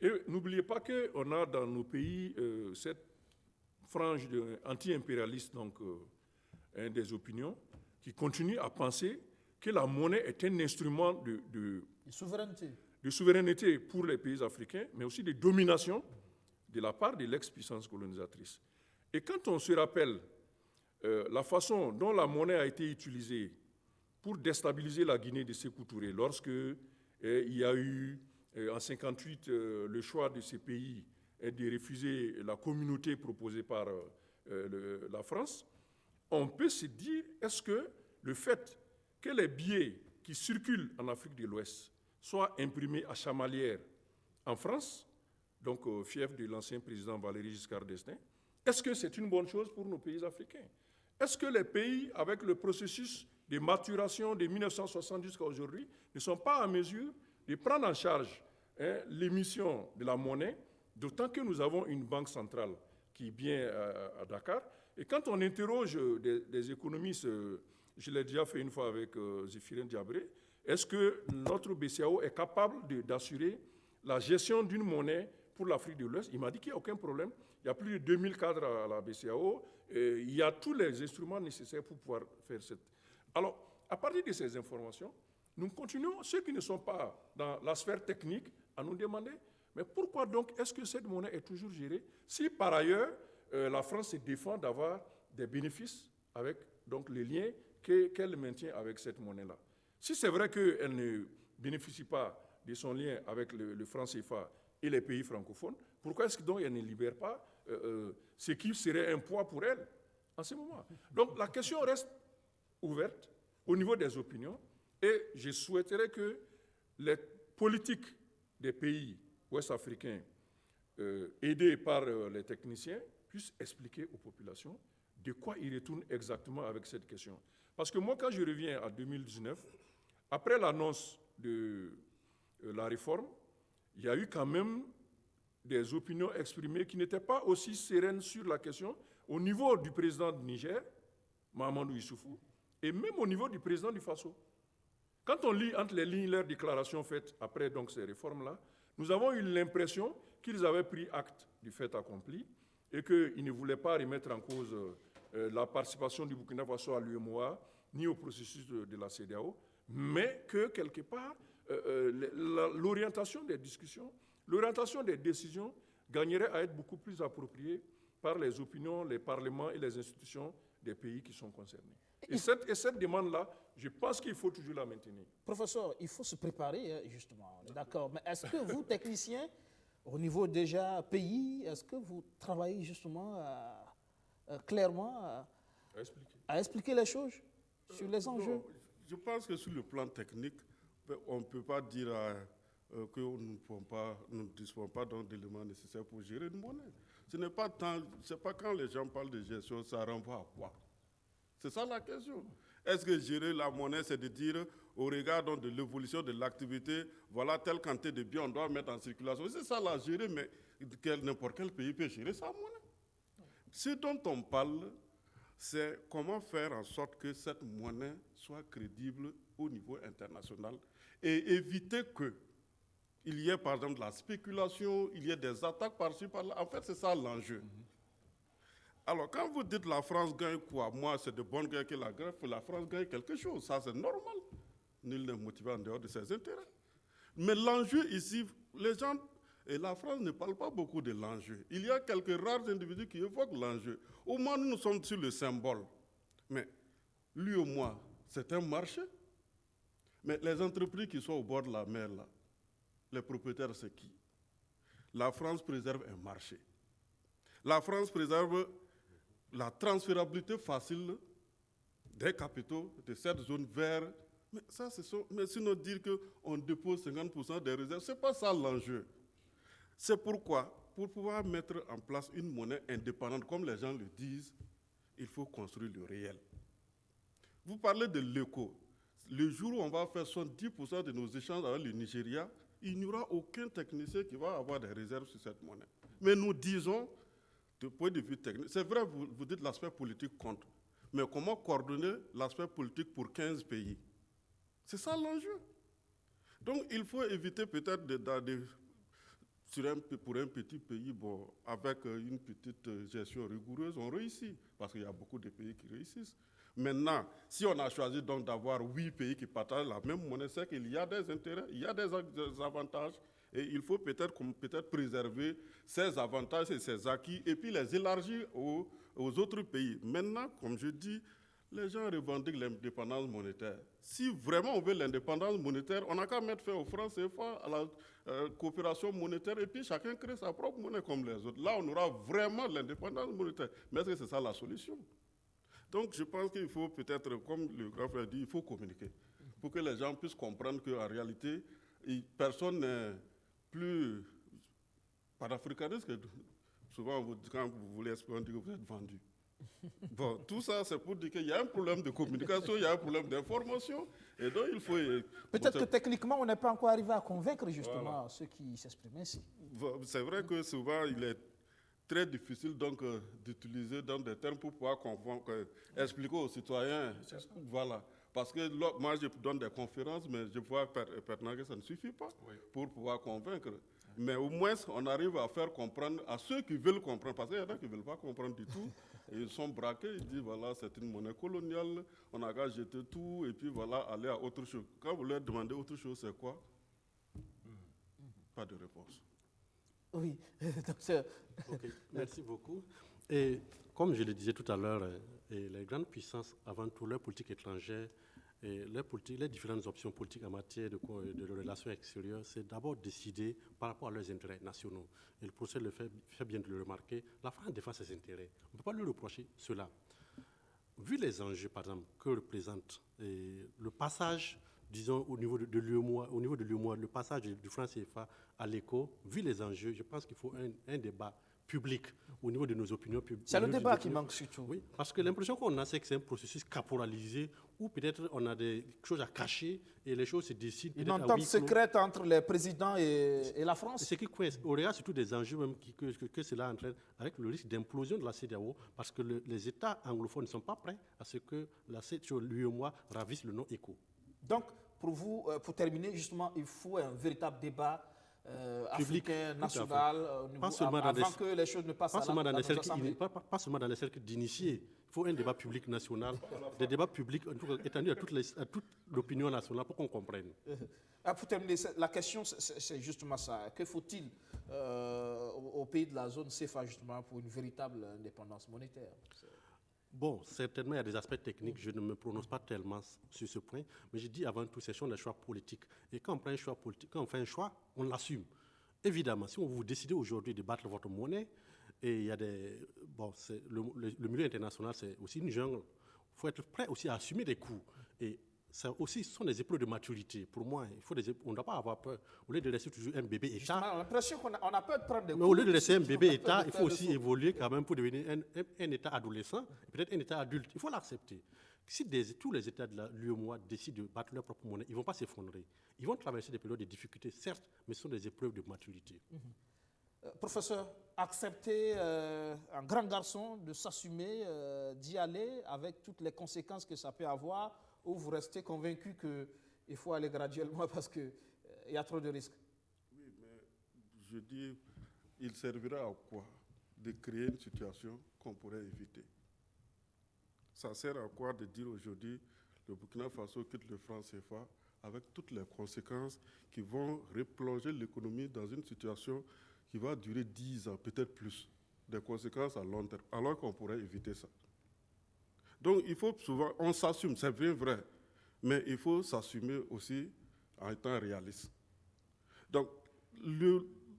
Et n'oubliez pas qu'on a dans nos pays cette frange anti-impérialiste des opinions qui continue à penser que la monnaie est un instrument de souveraineté pour les pays africains, mais aussi de domination de la part de l'ex-puissance colonisatrice. Et quand on se rappelle la façon dont la monnaie a été utilisée pour déstabiliser la Guinée de Sékou Touré, lorsque il y a eu en 1958 le choix de ces pays de refuser la communauté proposée par la France, on peut se dire, est-ce que le fait que les billets qui circulent en Afrique de l'Ouest soient imprimés à Chamalières en France, donc fief de l'ancien président Valéry Giscard d'Estaing, est-ce que c'est une bonne chose pour nos pays africains? Est-ce que les pays, avec le processus de maturation de 1960 jusqu'à aujourd'hui, ne sont pas en mesure de prendre en charge l'émission de la monnaie, d'autant que nous avons une banque centrale qui est bien à Dakar. Et quand on interroge des économistes, je l'ai déjà fait une fois avec Zéphirin Diabré, est-ce que notre BCAO est capable d'assurer la gestion d'une monnaie pour l'Afrique de l'Ouest? Il m'a dit qu'il n'y a aucun problème. Il y a plus de 2000 cadres à la BCAO. Il y a tous les instruments nécessaires pour pouvoir faire cette... Alors, à partir de ces informations, nous continuons, ceux qui ne sont pas dans la sphère technique, à nous demander, mais pourquoi donc est-ce que cette monnaie est toujours gérée si par ailleurs la France se défend d'avoir des bénéfices avec donc, les liens qu'elle maintient avec cette monnaie-là? Si c'est vrai qu'elle ne bénéficie pas de son lien avec le franc CFA et les pays francophones, pourquoi est-ce qu'elle ne libère pas ce qui serait un poids pour elle en ce moment? Donc la question reste ouverte au niveau des opinions et je souhaiterais que les politiques des pays ouest-africains aidés par les techniciens puissent expliquer aux populations de quoi ils retournent exactement avec cette question. Parce que moi, quand je reviens à 2019, après l'annonce de la réforme, il y a eu quand même des opinions exprimées qui n'étaient pas aussi sereines sur la question au niveau du président du Niger, Mahamadou Issoufou, et même au niveau du président du Faso. Quand on lit entre les lignes leurs déclarations faites après donc, ces réformes-là, nous avons eu l'impression qu'ils avaient pris acte du fait accompli et qu'ils ne voulaient pas remettre en cause la participation du Burkina Faso à l'UEMOA ni au processus de la CEDEAO, mais que quelque part, l'orientation des discussions, l'orientation des décisions gagnerait à être beaucoup plus appropriée par les opinions, les parlements et les institutions des pays qui sont concernés. Et cette demande-là, je pense qu'il faut toujours la maintenir. Professeur, il faut se préparer, justement, d'accord. Mais est-ce que vous, techniciens, au niveau déjà pays, est-ce que vous travaillez justement clairement à expliquer les choses sur les enjeux? Non, je pense que sur le plan technique, on ne peut pas dire que nous ne disposons pas d'éléments nécessaires pour gérer une monnaie. Ce n'est pas quand les gens parlent de gestion, ça renvoie à quoi? C'est ça la question. Est-ce que gérer la monnaie, c'est de dire, au regard donc, de l'évolution de l'activité, voilà telle quantité de biens on doit mettre en circulation? C'est ça la gérer, mais n'importe quel pays peut gérer sa monnaie. Ce dont on parle, c'est comment faire en sorte que cette monnaie soit crédible au niveau international et éviter qu'il y ait par exemple de la spéculation, il y ait des attaques par-ci, par-là. En fait, c'est ça l'enjeu. Alors, quand vous dites la France gagne quoi? Moi, c'est de bonne guerre que la France gagne quelque chose. Ça, c'est normal. Nul n'est motivé en dehors de ses intérêts. Mais l'enjeu ici, les gens, et la France ne parle pas beaucoup de l'enjeu. Il y a quelques rares individus qui évoquent l'enjeu. Au moins, nous sommes sur le symbole. Mais lui ou moi, c'est un marché. Mais les entreprises qui sont au bord de la mer, là, les propriétaires, c'est qui? La France préserve un marché. La France préserve la transférabilité facile des capitaux de cette zone vers. Mais ça, mais sinon dire qu'on dépose 50% des réserves, ce n'est pas ça l'enjeu. C'est pourquoi, pour pouvoir mettre en place une monnaie indépendante, comme les gens le disent, il faut construire le réel. Vous parlez de l'éco. Le jour où on va faire 70% de nos échanges avec le Nigeria, il n'y aura aucun technicien qui va avoir des réserves sur cette monnaie. Mais nous disons, du point de vue technique, c'est vrai, vous dites l'aspect politique compte, mais comment coordonner l'aspect politique pour 15 pays? C'est ça l'enjeu. Donc il faut éviter peut-être pour un petit pays, bon, avec une petite gestion rigoureuse, on réussit, parce qu'il y a beaucoup de pays qui réussissent. Maintenant, si on a choisi donc d'avoir 8 pays qui partagent la même monnaie, c'est qu'il y a des intérêts, il y a des avantages, et il faut peut-être préserver ces avantages et ces acquis, et puis les élargir aux autres pays. Maintenant, comme je dis, les gens revendiquent l'indépendance monétaire. Si vraiment on veut l'indépendance monétaire, on n'a qu'à mettre fin aux francs CFA, à la coopération monétaire, et puis chacun crée sa propre monnaie comme les autres. Là, on aura vraiment l'indépendance monétaire. Mais est-ce que c'est ça la solution? Donc, je pense qu'il faut peut-être, comme le grand frère dit, il faut communiquer pour que les gens puissent comprendre qu'en réalité, personne n'est plus panafricaniste. Souvent, quand vous voulez exprimer, on dit que vous êtes vendu. Bon, tout ça, c'est pour dire qu'il y a un problème de communication, il y a un problème d'information, et donc il faut. Peut-être que techniquement, on n'est pas encore arrivé à convaincre justement ceux qui s'expriment ainsi. C'est vrai que souvent, il est très difficile donc d'utiliser dans des termes pour pouvoir expliquer aux citoyens. Voilà. Parce que moi, je donne des conférences, mais je vois pertinemment que ça ne suffit pas pour pouvoir convaincre. Mais au moins, on arrive à faire comprendre à ceux qui veulent comprendre, parce qu'il y en a qui ne veulent pas comprendre du tout. Et ils sont braqués, ils disent, voilà, c'est une monnaie coloniale, on a qu'à jeter tout, et puis voilà, aller à autre chose. Quand vous leur demandez autre chose, c'est quoi? Pas de réponse. Oui, okay. Merci beaucoup. Et comme je le disais tout à l'heure, les grandes puissances, avant tout, leur politique étrangère, et les différentes options politiques en matière de relations extérieures, c'est d'abord décider par rapport à leurs intérêts nationaux. Et le professeur le fait bien de le remarquer, la France défend ses intérêts. On ne peut pas lui reprocher cela. Vu les enjeux, par exemple, que représente le passage, disons, au niveau de l'UEMOA, le passage du franc CFA à l'éco, vu les enjeux, je pense qu'il faut un débat public au niveau de nos opinions publiques. C'est le débat qui manque surtout. Oui, parce que l'impression qu'on a, c'est que c'est un processus caporalisé où peut-être on a des choses à cacher et les choses se décident. Une entente secrète entre les présidents et la France. C'est qui coince. Au regard surtout des enjeux même que cela entraîne, avec le risque d'implosion de la CEDEAO, parce que les États anglophones ne sont pas prêts à ce que l'UEMOA ravisse le nom ECO. Donc, pour vous, pour terminer, justement, il faut un véritable débat africain, national, avant que les choses ne passent à l'Assemblée. Pas seulement dans les cercles d'initiés. Il faut un débat public national, des débats publics étendus à toute l'opinion nationale pour qu'on comprenne. Pour terminer, la question, c'est justement ça. Que faut-il au pays de la zone CFA, justement, pour une véritable indépendance monétaire? Bon, certainement, il y a des aspects techniques. Je ne me prononce pas tellement sur ce point. Mais je dis avant tout, ce sont des choix politiques. Et quand on prend un choix politique, quand on fait un choix, on l'assume. Évidemment, si vous décidez aujourd'hui de battre votre monnaie, et il y a des... Bon, le milieu international, c'est aussi une jungle. Il faut être prêt aussi à assumer des coûts. Et ce sont des épreuves de maturité. Pour moi, on ne doit pas avoir peur. Au lieu de laisser toujours un bébé état. On a l'impression qu'on a peur de prendre des cours. Mais au lieu de laisser un bébé état, il faut aussi évoluer quand même pour devenir un état adolescent, peut-être un état adulte. Il faut l'accepter. Si tous les États de l'UEMOA décident de battre leur propre monnaie, ils ne vont pas s'effondrer. Ils vont traverser des périodes de difficultés, certes, mais ce sont des épreuves de maturité. Professeur, accepter un grand garçon de s'assumer, d'y aller avec toutes les conséquences que ça peut avoir, ou vous restez convaincu qu'il faut aller graduellement parce qu'il y a trop de risques? Oui, mais je dis, il servira à quoi? De créer une situation qu'on pourrait éviter. Ça sert à quoi de dire aujourd'hui le Burkina Faso quitte le franc CFA avec toutes les conséquences qui vont replonger l'économie dans une situation qui va durer 10 ans, peut-être plus, des conséquences à long terme, alors qu'on pourrait éviter ça. Donc il faut souvent, on s'assume, c'est bien vrai, mais il faut s'assumer aussi en étant réaliste. Donc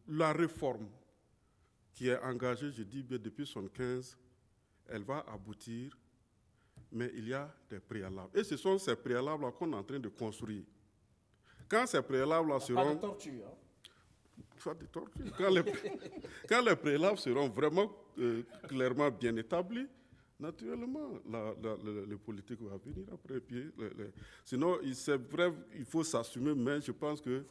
la réforme qui est engagée, je dis bien depuis 1975, elle va aboutir, mais il y a des préalables. Et ce sont ces préalables-là qu'on est en train de construire. Quand ces préalables-là seront... Pas de torture. Pas de torture. Quand les préalables seront vraiment clairement bien établis, naturellement, le politique va venir après. Sinon, c'est vrai, il faut s'assumer, mais je pense que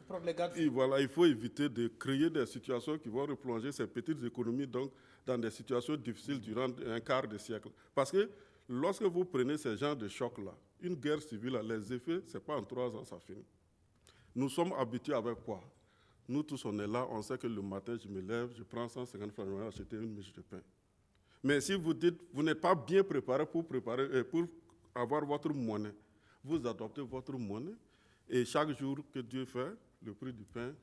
il faut éviter de créer des situations qui vont replonger ces petites économies donc, dans des situations difficiles durant un quart de siècle. Parce que lorsque vous prenez ce genre de choc-là, une guerre civile, les effets, ce n'est pas en 3 ans, ça finit. Nous sommes habitués avec quoi? Nous tous, on est là, on sait que le matin, je me lève, je prends 150 francs, je vais acheter une miche de pain. Mais si vous dites, vous n'êtes pas bien préparé pour avoir votre monnaie, vous adoptez votre monnaie, et chaque jour que Dieu fait, le prix du pain,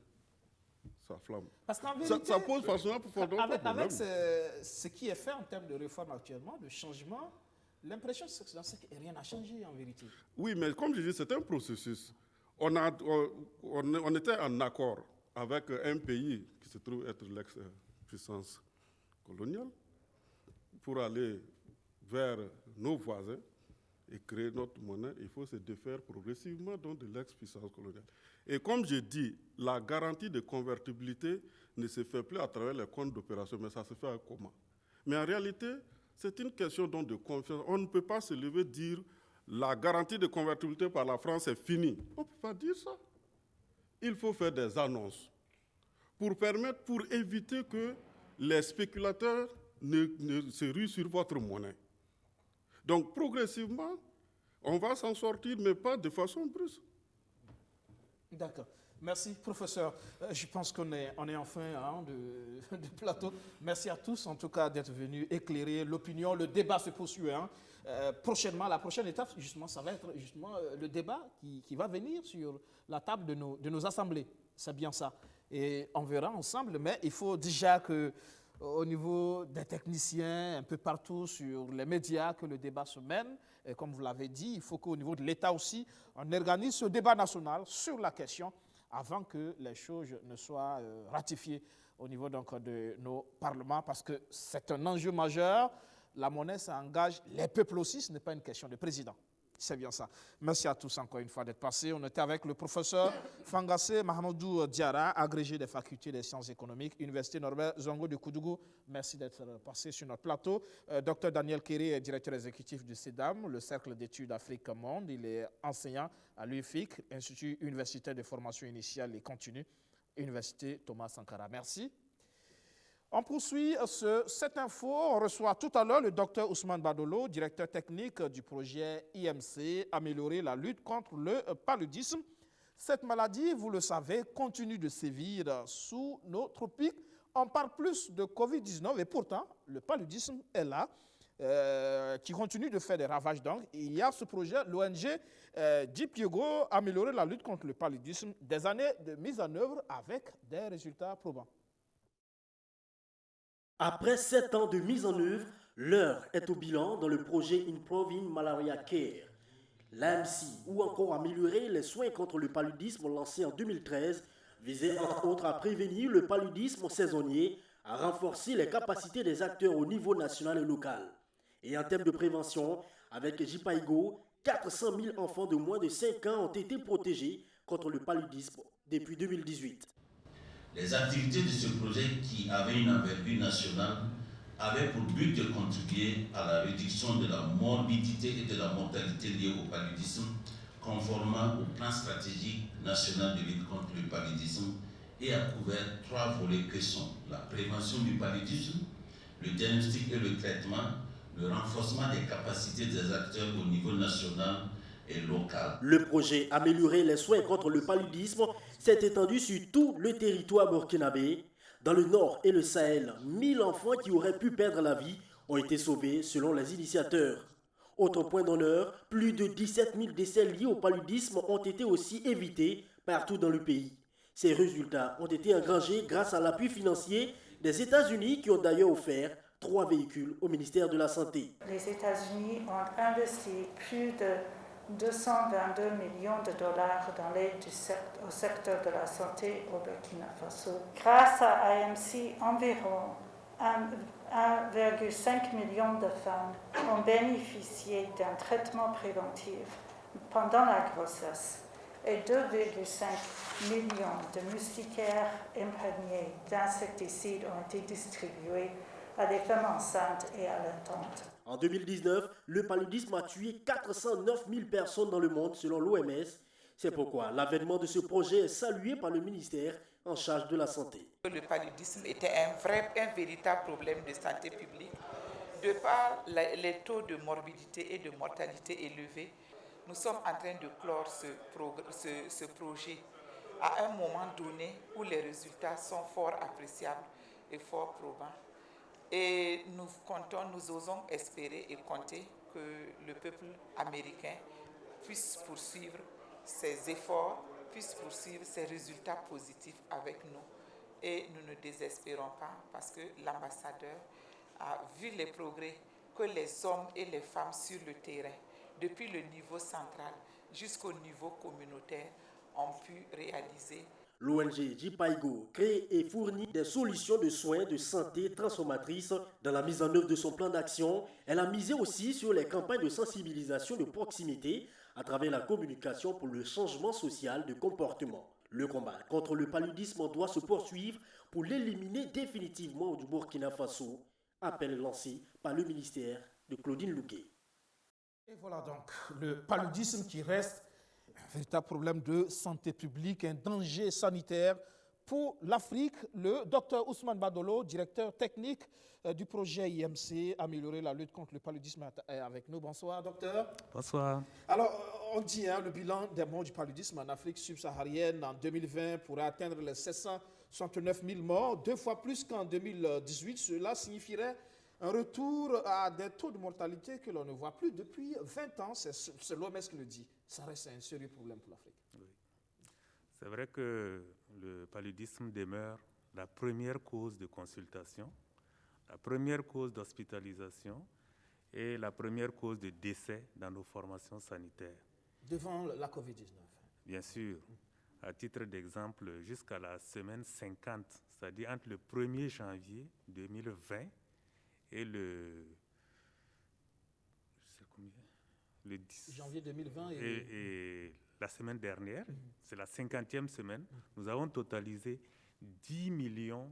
ça flamme. Parce qu'en vérité, ça pose facilement pour avec ce qui est fait en termes de réforme actuellement, de changement, l'impression c'est que rien n'a changé en vérité. Oui, mais comme je dis, c'est un processus. On était en accord avec un pays qui se trouve être l'ex-puissance coloniale pour aller vers nos voisins et créer notre monnaie. Il faut se défaire progressivement donc, de l'ex-puissance coloniale. Et comme je dis, la garantie de convertibilité ne se fait plus à travers les comptes d'opération, mais ça se fait à comment? Mais en réalité, c'est une question donc, de confiance. On ne peut pas se lever et dire la garantie de convertibilité par la France est finie. On ne peut pas dire ça. Il faut faire des annonces pour éviter que les spéculateurs ne se ruent sur votre monnaie. Donc, progressivement, on va s'en sortir, mais pas de façon brusque. D'accord. Merci, professeur. Je pense qu'on est en fin de plateau. Merci à tous, en tout cas, d'être venus éclairer l'opinion. Le débat se poursuit. Prochainement, la prochaine étape, justement, ça va être justement le débat qui va venir sur la table de nos assemblées. C'est bien ça. Et on verra ensemble, mais il faut déjà qu'au niveau des techniciens, un peu partout sur les médias, que le débat se mène. Et comme vous l'avez dit, il faut qu'au niveau de l'État aussi, on organise ce débat national sur la question avant que les choses ne soient ratifiées au niveau donc, de nos parlements, parce que c'est un enjeu majeur. La monnaie, ça engage les peuples aussi, ce n'est pas une question de président. C'est bien ça. Merci à tous encore une fois d'être passés. On était avec le professeur Fangassé Mahamadou Diarra, agrégé des facultés des sciences économiques, Université Norbert Zongo de Koudougou. Merci d'être passé sur notre plateau. Dr Daniel Kéré est directeur exécutif du CEDAM, le Cercle d'études Afrique Monde. Il est enseignant à l'UFIC, Institut universitaire de formation initiale et continue, Université Thomas Sankara. Merci. On poursuit cette info. On reçoit tout à l'heure le docteur Ousmane Badolo, directeur technique du projet IMC, améliorer la lutte contre le paludisme. Cette maladie, vous le savez, continue de sévir sous nos tropiques. On parle plus de Covid-19 et pourtant, le paludisme est là, qui continue de faire des ravages. Donc, il y a ce projet, l'ONG Dipiego, améliorer la lutte contre le paludisme, des années de mise en œuvre avec des résultats probants. Après 7 ans de mise en œuvre, l'heure est au bilan dans le projet Improving Malaria Care. L'AMC, ou encore améliorer les soins contre le paludisme lancé en 2013, visait entre autres à prévenir le paludisme saisonnier, à renforcer les capacités des acteurs au niveau national et local. Et en termes de prévention, avec Jipaigo, 400 000 enfants de moins de 5 ans ont été protégés contre le paludisme depuis 2018. Les activités de ce projet qui avait une envergure nationale avaient pour but de contribuer à la réduction de la morbidité et de la mortalité liée au paludisme, conformément au plan stratégique national de lutte contre le paludisme, et a couvert 3 volets que sont la prévention du paludisme, le diagnostic et le traitement, le renforcement des capacités des acteurs au niveau national et local. Le projet Améliorer les soins contre le paludisme s'est étendu sur tout le territoire burkinabé. Dans le Nord et le Sahel, 1000 enfants qui auraient pu perdre la vie ont été sauvés selon les initiateurs. Autre point d'honneur, plus de 17 000 décès liés au paludisme ont été aussi évités partout dans le pays. Ces résultats ont été engrangés grâce à l'appui financier des États-Unis qui ont d'ailleurs offert 3 véhicules au ministère de la Santé. Les États-Unis ont investi plus de 222 millions de dollars dans l'aide au secteur de la santé au Burkina Faso. Grâce à AMC, environ 1,5 million de femmes ont bénéficié d'un traitement préventif pendant la grossesse et 2,5 millions de moustiquaires imprégnés d'insecticides ont été distribués à des femmes enceintes et allaitantes. En 2019, le paludisme a tué 409 000 personnes dans le monde selon l'OMS. C'est pourquoi l'avènement de ce projet est salué par le ministère en charge de la Santé. Le paludisme était un véritable problème de santé publique. De par les taux de morbidité et de mortalité élevés, nous sommes en train de clore ce projet à un moment donné où les résultats sont fort appréciables et fort probants. Et nous osons espérer et compter que le peuple américain puisse poursuivre ses efforts, puisse poursuivre ses résultats positifs avec nous. Et nous ne désespérons pas parce que l'ambassadeur a vu les progrès que les hommes et les femmes sur le terrain, depuis le niveau central jusqu'au niveau communautaire, ont pu réaliser. L'ONG Jipaigo crée et fournit des solutions de soins de santé transformatrices. Dans la mise en œuvre de son plan d'action, elle a misé aussi sur les campagnes de sensibilisation de proximité à travers la communication pour le changement social de comportement. Le combat contre le paludisme doit se poursuivre pour l'éliminer définitivement du Burkina Faso. Appel lancé par le ministère de Claudine Louguet. Et voilà donc le paludisme qui reste un véritable problème de santé publique, un danger sanitaire pour l'Afrique. Le docteur Ousmane Badolo, directeur technique du projet IMC, Améliorer la lutte contre le paludisme, est avec nous. Bonsoir, docteur. Bonsoir. Alors, on dit le bilan des morts du paludisme en Afrique subsaharienne en 2020 pourrait atteindre les 769 000 morts, 2 fois plus qu'en 2018. Cela signifierait un retour à des taux de mortalité que l'on ne voit plus depuis 20 ans. C'est l'OMS qui le dit. Ça reste un sérieux problème pour l'Afrique. Oui. C'est vrai que le paludisme demeure la première cause de consultation, la première cause d'hospitalisation et la première cause de décès dans nos formations sanitaires. Devant la COVID-19. Bien sûr. À titre d'exemple, jusqu'à la semaine 50, c'est-à-dire entre le 1er janvier 2020 et le 10 janvier 2020 et la semaine dernière, c'est la 50e semaine, nous avons totalisé 10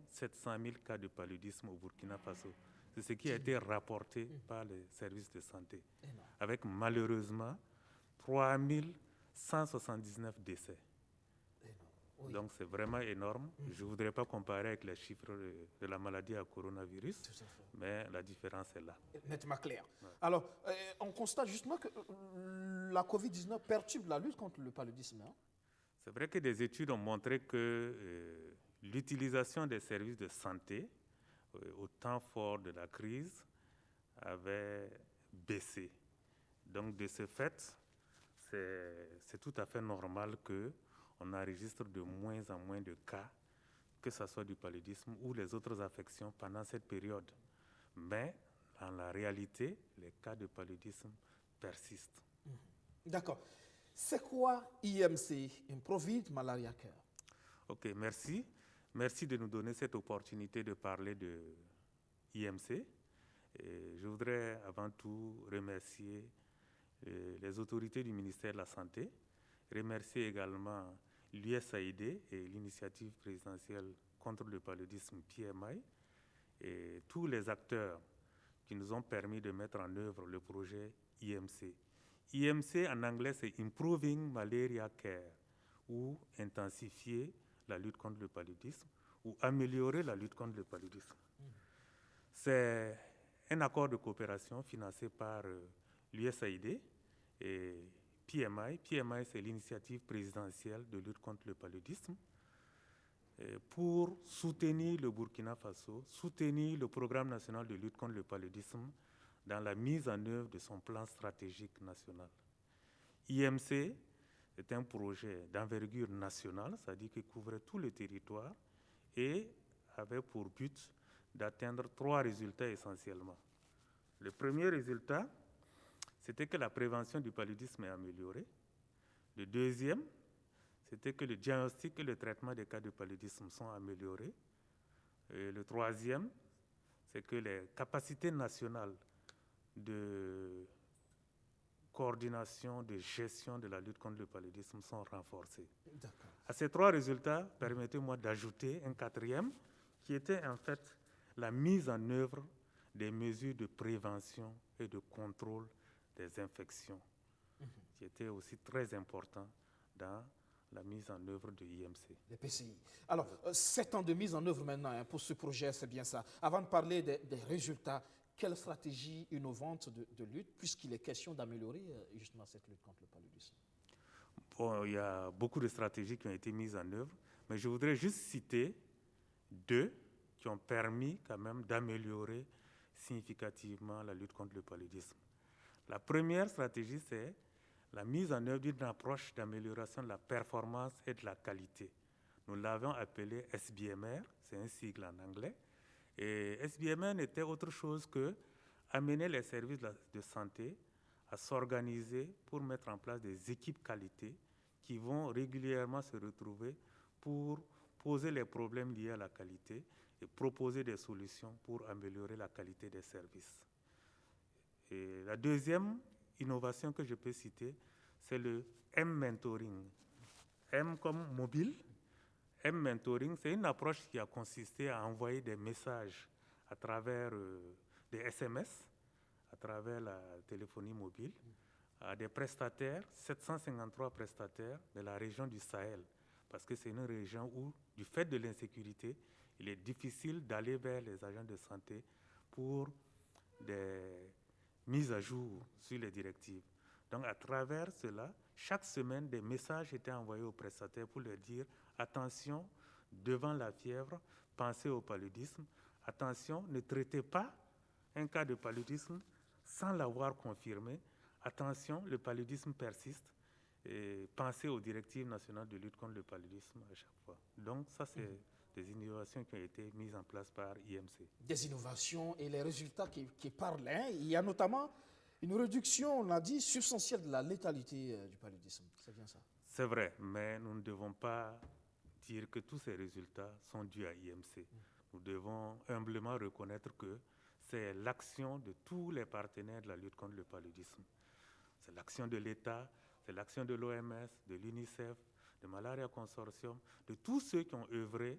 700 000 cas de paludisme au Burkina Faso. C'est ce qui a été rapporté par les services de santé, avec malheureusement 3 179 décès. Oui. Donc c'est vraiment énorme. Je ne voudrais pas comparer avec les chiffres de la maladie à coronavirus, mais la différence est là. Nettement clair. Ouais. Alors, on constate justement que la COVID-19 perturbe la lutte contre le paludisme. Hein? C'est vrai que des études ont montré que l'utilisation des services de santé au temps fort de la crise avait baissé. Donc de ce fait, c'est tout à fait normal qu'on enregistre de moins en moins de cas, que ce soit du paludisme ou les autres affections pendant cette période. Mais en la réalité, les cas de paludisme persistent. D'accord. C'est quoi IMC, Improved Malaria Care? Ok, merci. Merci de nous donner cette opportunité de parler de IMC. Et je voudrais avant tout remercier les autorités du ministère de la Santé, remercier également l'USAID et l'initiative présidentielle contre le paludisme PMI et tous les acteurs qui nous ont permis de mettre en œuvre le projet IMC. IMC en anglais c'est Improving Malaria Care, ou intensifier la lutte contre le paludisme ou améliorer la lutte contre le paludisme. C'est un accord de coopération financé par l'USAID et PMI. PMI, c'est l'initiative présidentielle de lutte contre le paludisme pour soutenir le Burkina Faso, soutenir le programme national de lutte contre le paludisme dans la mise en œuvre de son plan stratégique national. IMC est un projet d'envergure nationale, c'est-à-dire qu'il couvrait tout le territoire et avait pour but d'atteindre 3 résultats essentiellement. Le premier résultat, c'était que la prévention du paludisme est améliorée. Le deuxième, c'était que le diagnostic et le traitement des cas de paludisme sont améliorés. Et le troisième, c'est que les capacités nationales de coordination, de gestion de la lutte contre le paludisme sont renforcées. À ces 3 résultats, permettez-moi d'ajouter un 4e, qui était en fait la mise en œuvre des mesures de prévention et de contrôle des infections, qui était aussi très important dans la mise en œuvre de l'IMC. Les PCI. Alors, 7 ans de mise en œuvre maintenant pour ce projet, c'est bien ça. Avant de parler des résultats, quelle stratégie innovante de lutte, puisqu'il est question d'améliorer justement cette lutte contre le paludisme? Bon, il y a beaucoup de stratégies qui ont été mises en œuvre, mais je voudrais juste citer 2 qui ont permis quand même d'améliorer significativement la lutte contre le paludisme. La première stratégie, c'est la mise en œuvre d'une approche d'amélioration de la performance et de la qualité. Nous l'avons appelé SBMR, c'est un sigle en anglais. Et SBMR n'était autre chose que amener les services de santé à s'organiser pour mettre en place des équipes qualité qui vont régulièrement se retrouver pour poser les problèmes liés à la qualité et proposer des solutions pour améliorer la qualité des services. Et la deuxième innovation que je peux citer, c'est le M-mentoring. M comme mobile. M-mentoring, c'est une approche qui a consisté à envoyer des messages à travers des SMS, à travers la téléphonie mobile, à des prestataires, 753 prestataires de la région du Sahel, parce que c'est une région où, du fait de l'insécurité, il est difficile d'aller vers les agents de santé pour des mises à jour sur les directives. Donc, à travers cela, chaque semaine, des messages étaient envoyés aux prestataires pour leur dire « Attention, devant la fièvre, pensez au paludisme. Attention, ne traitez pas un cas de paludisme sans l'avoir confirmé. Attention, le paludisme persiste. Et pensez aux directives nationales de lutte contre le paludisme à chaque fois. » Donc, ça, c'est des innovations qui ont été mises en place par IMC. Des innovations et les résultats qui parlent. Il y a notamment une réduction, on l'a dit, substantielle de la létalité du paludisme. C'est bien ça? C'est vrai, mais nous ne devons pas dire que tous ces résultats sont dus à IMC. Nous devons humblement reconnaître que c'est l'action de tous les partenaires de la lutte contre le paludisme. C'est l'action de l'État, c'est l'action de l'OMS, de l'UNICEF, de Malaria Consortium, de tous ceux qui ont œuvré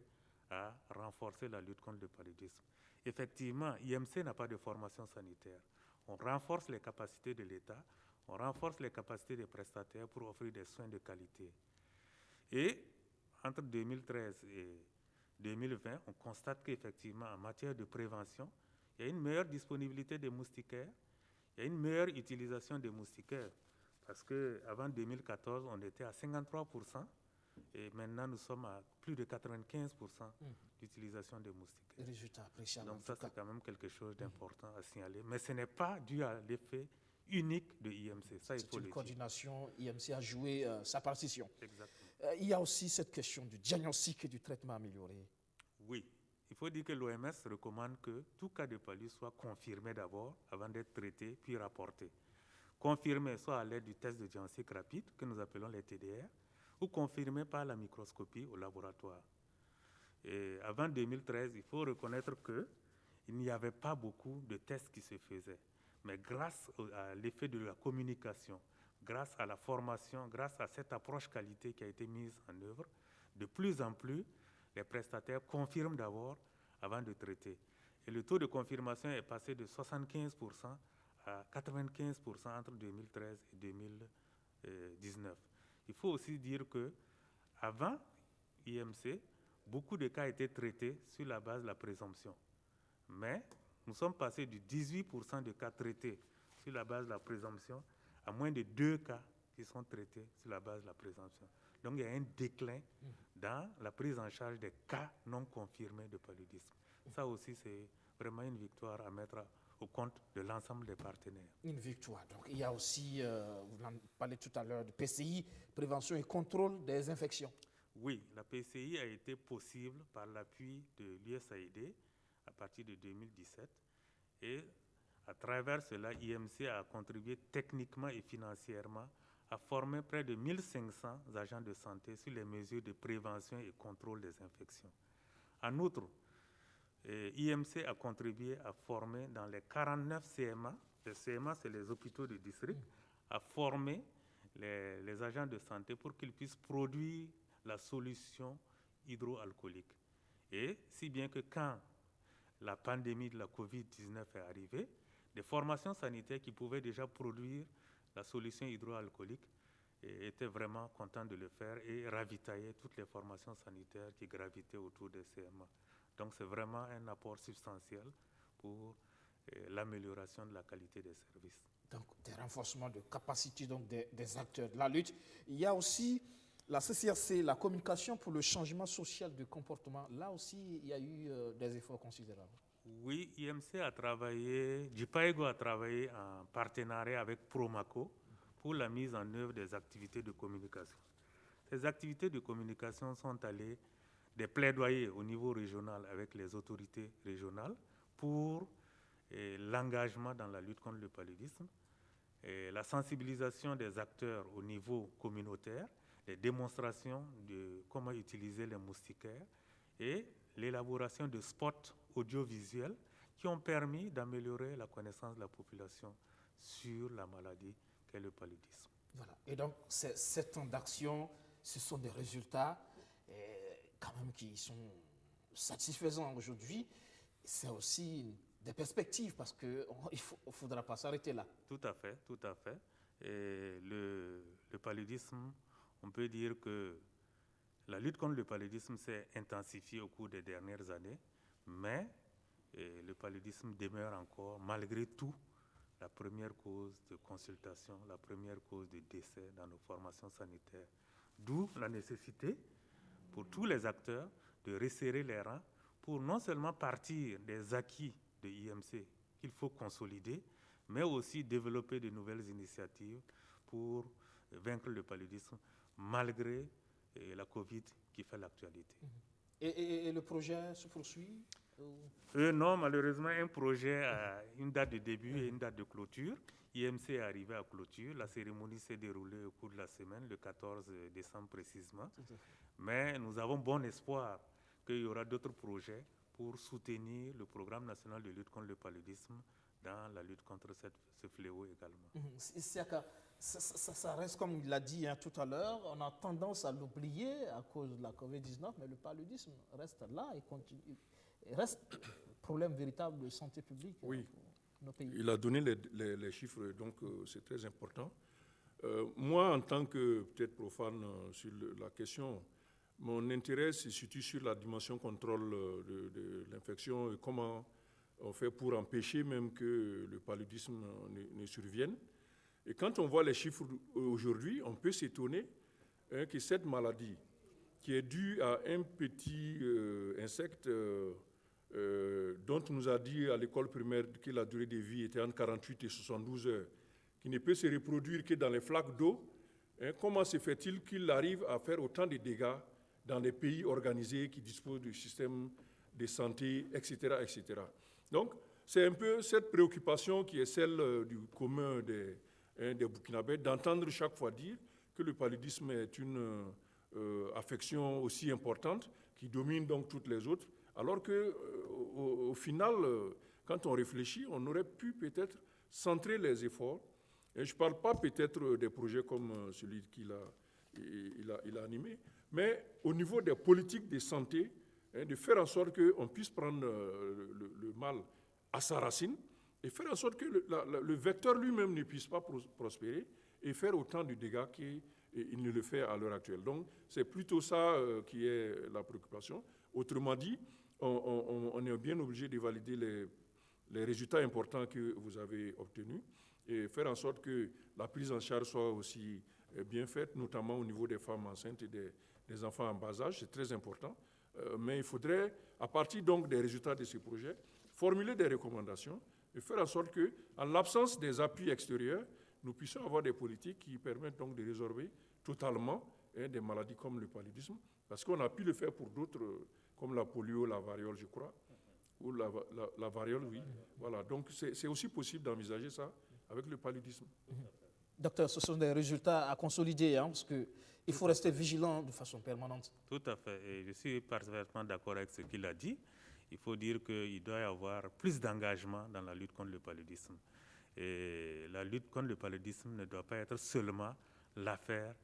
à renforcer la lutte contre le paludisme. Effectivement, IMC n'a pas de formation sanitaire. On renforce les capacités de l'État, on renforce les capacités des prestataires pour offrir des soins de qualité. Et entre 2013 et 2020, on constate qu'effectivement, en matière de prévention, il y a une meilleure disponibilité des moustiquaires, il y a une meilleure utilisation des moustiquaires. Parce qu'avant 2014, on était à 53%, et maintenant nous sommes à plus de 95% d'utilisation des moustiquaires. Résultat appréciable. Donc ça, c'est quand même quelque chose d'important à signaler. Mais ce n'est pas dû à l'effet unique de IMC. Ça, il faut le dire. C'est une coordination. IMC a joué sa partition. Exactement. Il y a aussi cette question du diagnostic et du traitement amélioré. Oui. Il faut dire que l'OMS recommande que tout cas de palu soit confirmé d'abord avant d'être traité puis rapporté. Confirmé soit à l'aide du test de diagnostic rapide, que nous appelons les TDR, ou confirmé par la microscopie au laboratoire. Et avant 2013, il faut reconnaître qu'il n'y avait pas beaucoup de tests qui se faisaient. Mais grâce à l'effet de la communication, grâce à la formation, grâce à cette approche qualité qui a été mise en œuvre, de plus en plus, les prestataires confirment d'abord avant de traiter. Et le taux de confirmation est passé de 75% à 95% entre 2013 et 2019. Il faut aussi dire qu'avant IMC, beaucoup de cas étaient traités sur la base de la présomption. Mais nous sommes passés du 18% de cas traités sur la base de la présomption à moins de 2 cas qui sont traités sur la base de la présomption. Donc il y a un déclin dans la prise en charge des cas non confirmés de paludisme. Ça aussi, c'est vraiment une victoire à mettre au compte de l'ensemble des partenaires. Une victoire. Donc il y a aussi, vous en parlez tout à l'heure, de PCI, prévention et contrôle des infections. Oui, la PCI a été possible par l'appui de l'USAID à partir de 2017 et à travers cela, IMC a contribué techniquement et financièrement à former près de 1500 agents de santé sur les mesures de prévention et contrôle des infections. En outre, IMC a contribué à former dans les 49 CMA, les CMA c'est les hôpitaux de district, à former les agents de santé pour qu'ils puissent produire la solution hydroalcoolique. Et si bien que quand la pandémie de la COVID-19 est arrivée, des formations sanitaires qui pouvaient déjà produire la solution hydroalcoolique étaient vraiment contents de le faire et ravitaillaient toutes les formations sanitaires qui gravitaient autour des CMA. Donc c'est vraiment un apport substantiel pour l'amélioration de la qualité des services. Donc des renforcements de capacité donc, des acteurs de la lutte. Il y a aussi la CCRC, la communication pour le changement social de comportement. Là aussi, il y a eu des efforts considérables. Oui, IMC a travaillé, JIPAEGO a travaillé en partenariat avec Promaco pour la mise en œuvre des activités de communication. Ces activités de communication sont allées des plaidoyers au niveau régional avec les autorités régionales pour l'engagement dans la lutte contre le paludisme, la sensibilisation des acteurs au niveau communautaire, les démonstrations de comment utiliser les moustiquaires et l'élaboration de spots audiovisuels qui ont permis d'améliorer la connaissance de la population sur la maladie qu'est le paludisme. Voilà. Et donc, ces temps d'action, ce sont des résultats quand même qui sont satisfaisants aujourd'hui. C'est aussi des perspectives parce qu'il ne faudra pas s'arrêter là. Tout à fait, tout à fait. Et le paludisme, on peut dire que la lutte contre le paludisme s'est intensifiée au cours des dernières années, mais le paludisme demeure encore, malgré tout, la première cause de consultation, la première cause de décès dans nos formations sanitaires. D'où la nécessité pour tous les acteurs de resserrer les rangs pour non seulement partir des acquis de IMC qu'il faut consolider, mais aussi développer de nouvelles initiatives pour vaincre le paludisme malgré la Covid qui fait l'actualité. Et le projet se poursuit Non, malheureusement, un projet a une date de début et une date de clôture. IMC est arrivé à clôture. La cérémonie s'est déroulée au cours de la semaine, le 14 décembre précisément. Mais nous avons bon espoir qu'il y aura d'autres projets pour soutenir le programme national de lutte contre le paludisme dans la lutte contre ce fléau également. Ça reste, comme il l'a dit tout à l'heure, on a tendance à l'oublier à cause de la COVID-19, mais le paludisme reste là et continue. Il reste un problème véritable de santé publique pour nos pays. Il a donné les chiffres, donc c'est très important. Moi, en tant que peut-être profane sur la question, mon intérêt se situe sur la dimension contrôle de l'infection et comment on fait pour empêcher même que le paludisme ne survienne. Et quand on voit les chiffres aujourd'hui, on peut s'étonner que cette maladie, qui est due à un petit insecte dont on nous a dit à l'école primaire que la durée de vie était entre 48 et 72 heures, qui ne peut se reproduire que dans les flaques d'eau, comment se fait-il qu'il arrive à faire autant de dégâts dans les pays organisés qui disposent du système de santé, etc., etc. Donc, c'est un peu cette préoccupation qui est celle du commun des Burkinabés, d'entendre chaque fois dire que le paludisme est une affection aussi importante qui domine donc toutes les autres, alors qu'au final, quand on réfléchit, on aurait pu peut-être centrer les efforts. Et je ne parle pas peut-être des projets comme celui qu'il a animé, mais au niveau des politiques de santé, de faire en sorte qu'on puisse prendre le mal à sa racine et faire en sorte que le vecteur lui-même ne puisse pas prospérer et faire autant de dégâts qu'il ne le fait à l'heure actuelle. Donc, c'est plutôt ça qui est la préoccupation. Autrement dit, on est bien obligé de valider les résultats importants que vous avez obtenus et faire en sorte que la prise en charge soit aussi bien faite, notamment au niveau des femmes enceintes et des enfants en bas âge. C'est très important. Mais il faudrait, à partir donc des résultats de ces projets, formuler des recommandations et faire en sorte que, en l'absence des appuis extérieurs, nous puissions avoir des politiques qui permettent donc de résorber totalement des maladies comme le paludisme, parce qu'on a pu le faire pour d'autres, comme la polio, la variole, je crois, ou la variole, oui. Voilà, donc c'est aussi possible d'envisager ça avec le paludisme. Docteur, ce sont des résultats à consolider, parce qu'il faut rester vigilant de façon permanente. Tout à fait, et je suis parfaitement d'accord avec ce qu'il a dit. Il faut dire qu'il doit y avoir plus d'engagement dans la lutte contre le paludisme. Et la lutte contre le paludisme ne doit pas être seulement l'affaire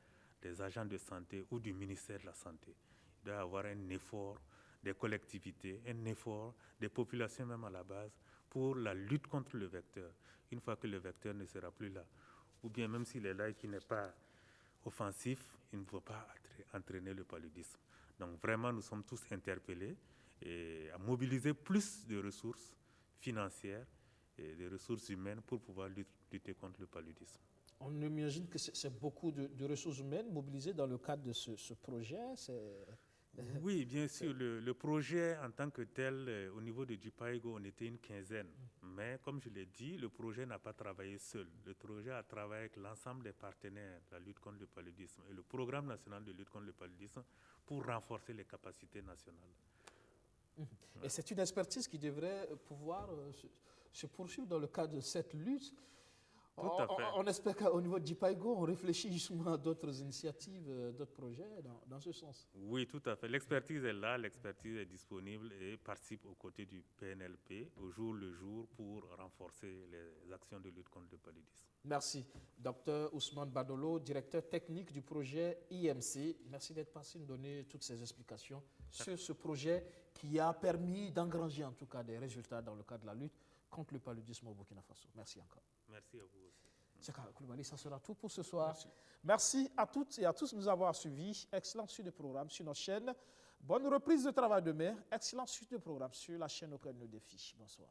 des agents de santé ou du ministère de la Santé. Il doit y avoir un effort des collectivités, un effort des populations même à la base pour la lutte contre le vecteur. Une fois que le vecteur ne sera plus là, ou bien même s'il est là et qu'il n'est pas offensif, il ne faut pas entraîner le paludisme. Donc vraiment, nous sommes tous interpellés et à mobiliser plus de ressources financières et de ressources humaines pour pouvoir lutter contre le paludisme. On imagine que c'est beaucoup de ressources humaines mobilisées dans le cadre de ce projet. Oui, bien sûr. Le projet en tant que tel, au niveau de Dupaigo, on était une quinzaine. Mais comme je l'ai dit, le projet n'a pas travaillé seul. Le projet a travaillé avec l'ensemble des partenaires de la lutte contre le paludisme et le programme national de lutte contre le paludisme pour renforcer les capacités nationales. Et c'est une expertise qui devrait pouvoir se poursuivre dans le cadre de cette lutte. On espère qu'au niveau de Dupaigo, on réfléchit justement à d'autres initiatives, d'autres projets dans ce sens. Oui, tout à fait. L'expertise est là, l'expertise est disponible et participe aux côtés du PNLP au jour le jour pour renforcer les actions de lutte contre le paludisme. Merci. Dr Ousmane Badolo, directeur technique du projet IMC. Merci d'être passé nous donner toutes ces explications sur ce projet qui a permis d'engranger en tout cas des résultats dans le cadre de la lutte contre le paludisme au Burkina Faso. Merci encore. Merci à vous aussi. Tchaka Koulibaly, ça sera tout pour ce soir. Merci à toutes et à tous de nous avoir suivis. Excellente suite de programme sur notre chaîne. Bonne reprise de travail demain. Excellente suite de programme sur la chaîne Au cœur de nos défis. Bonsoir.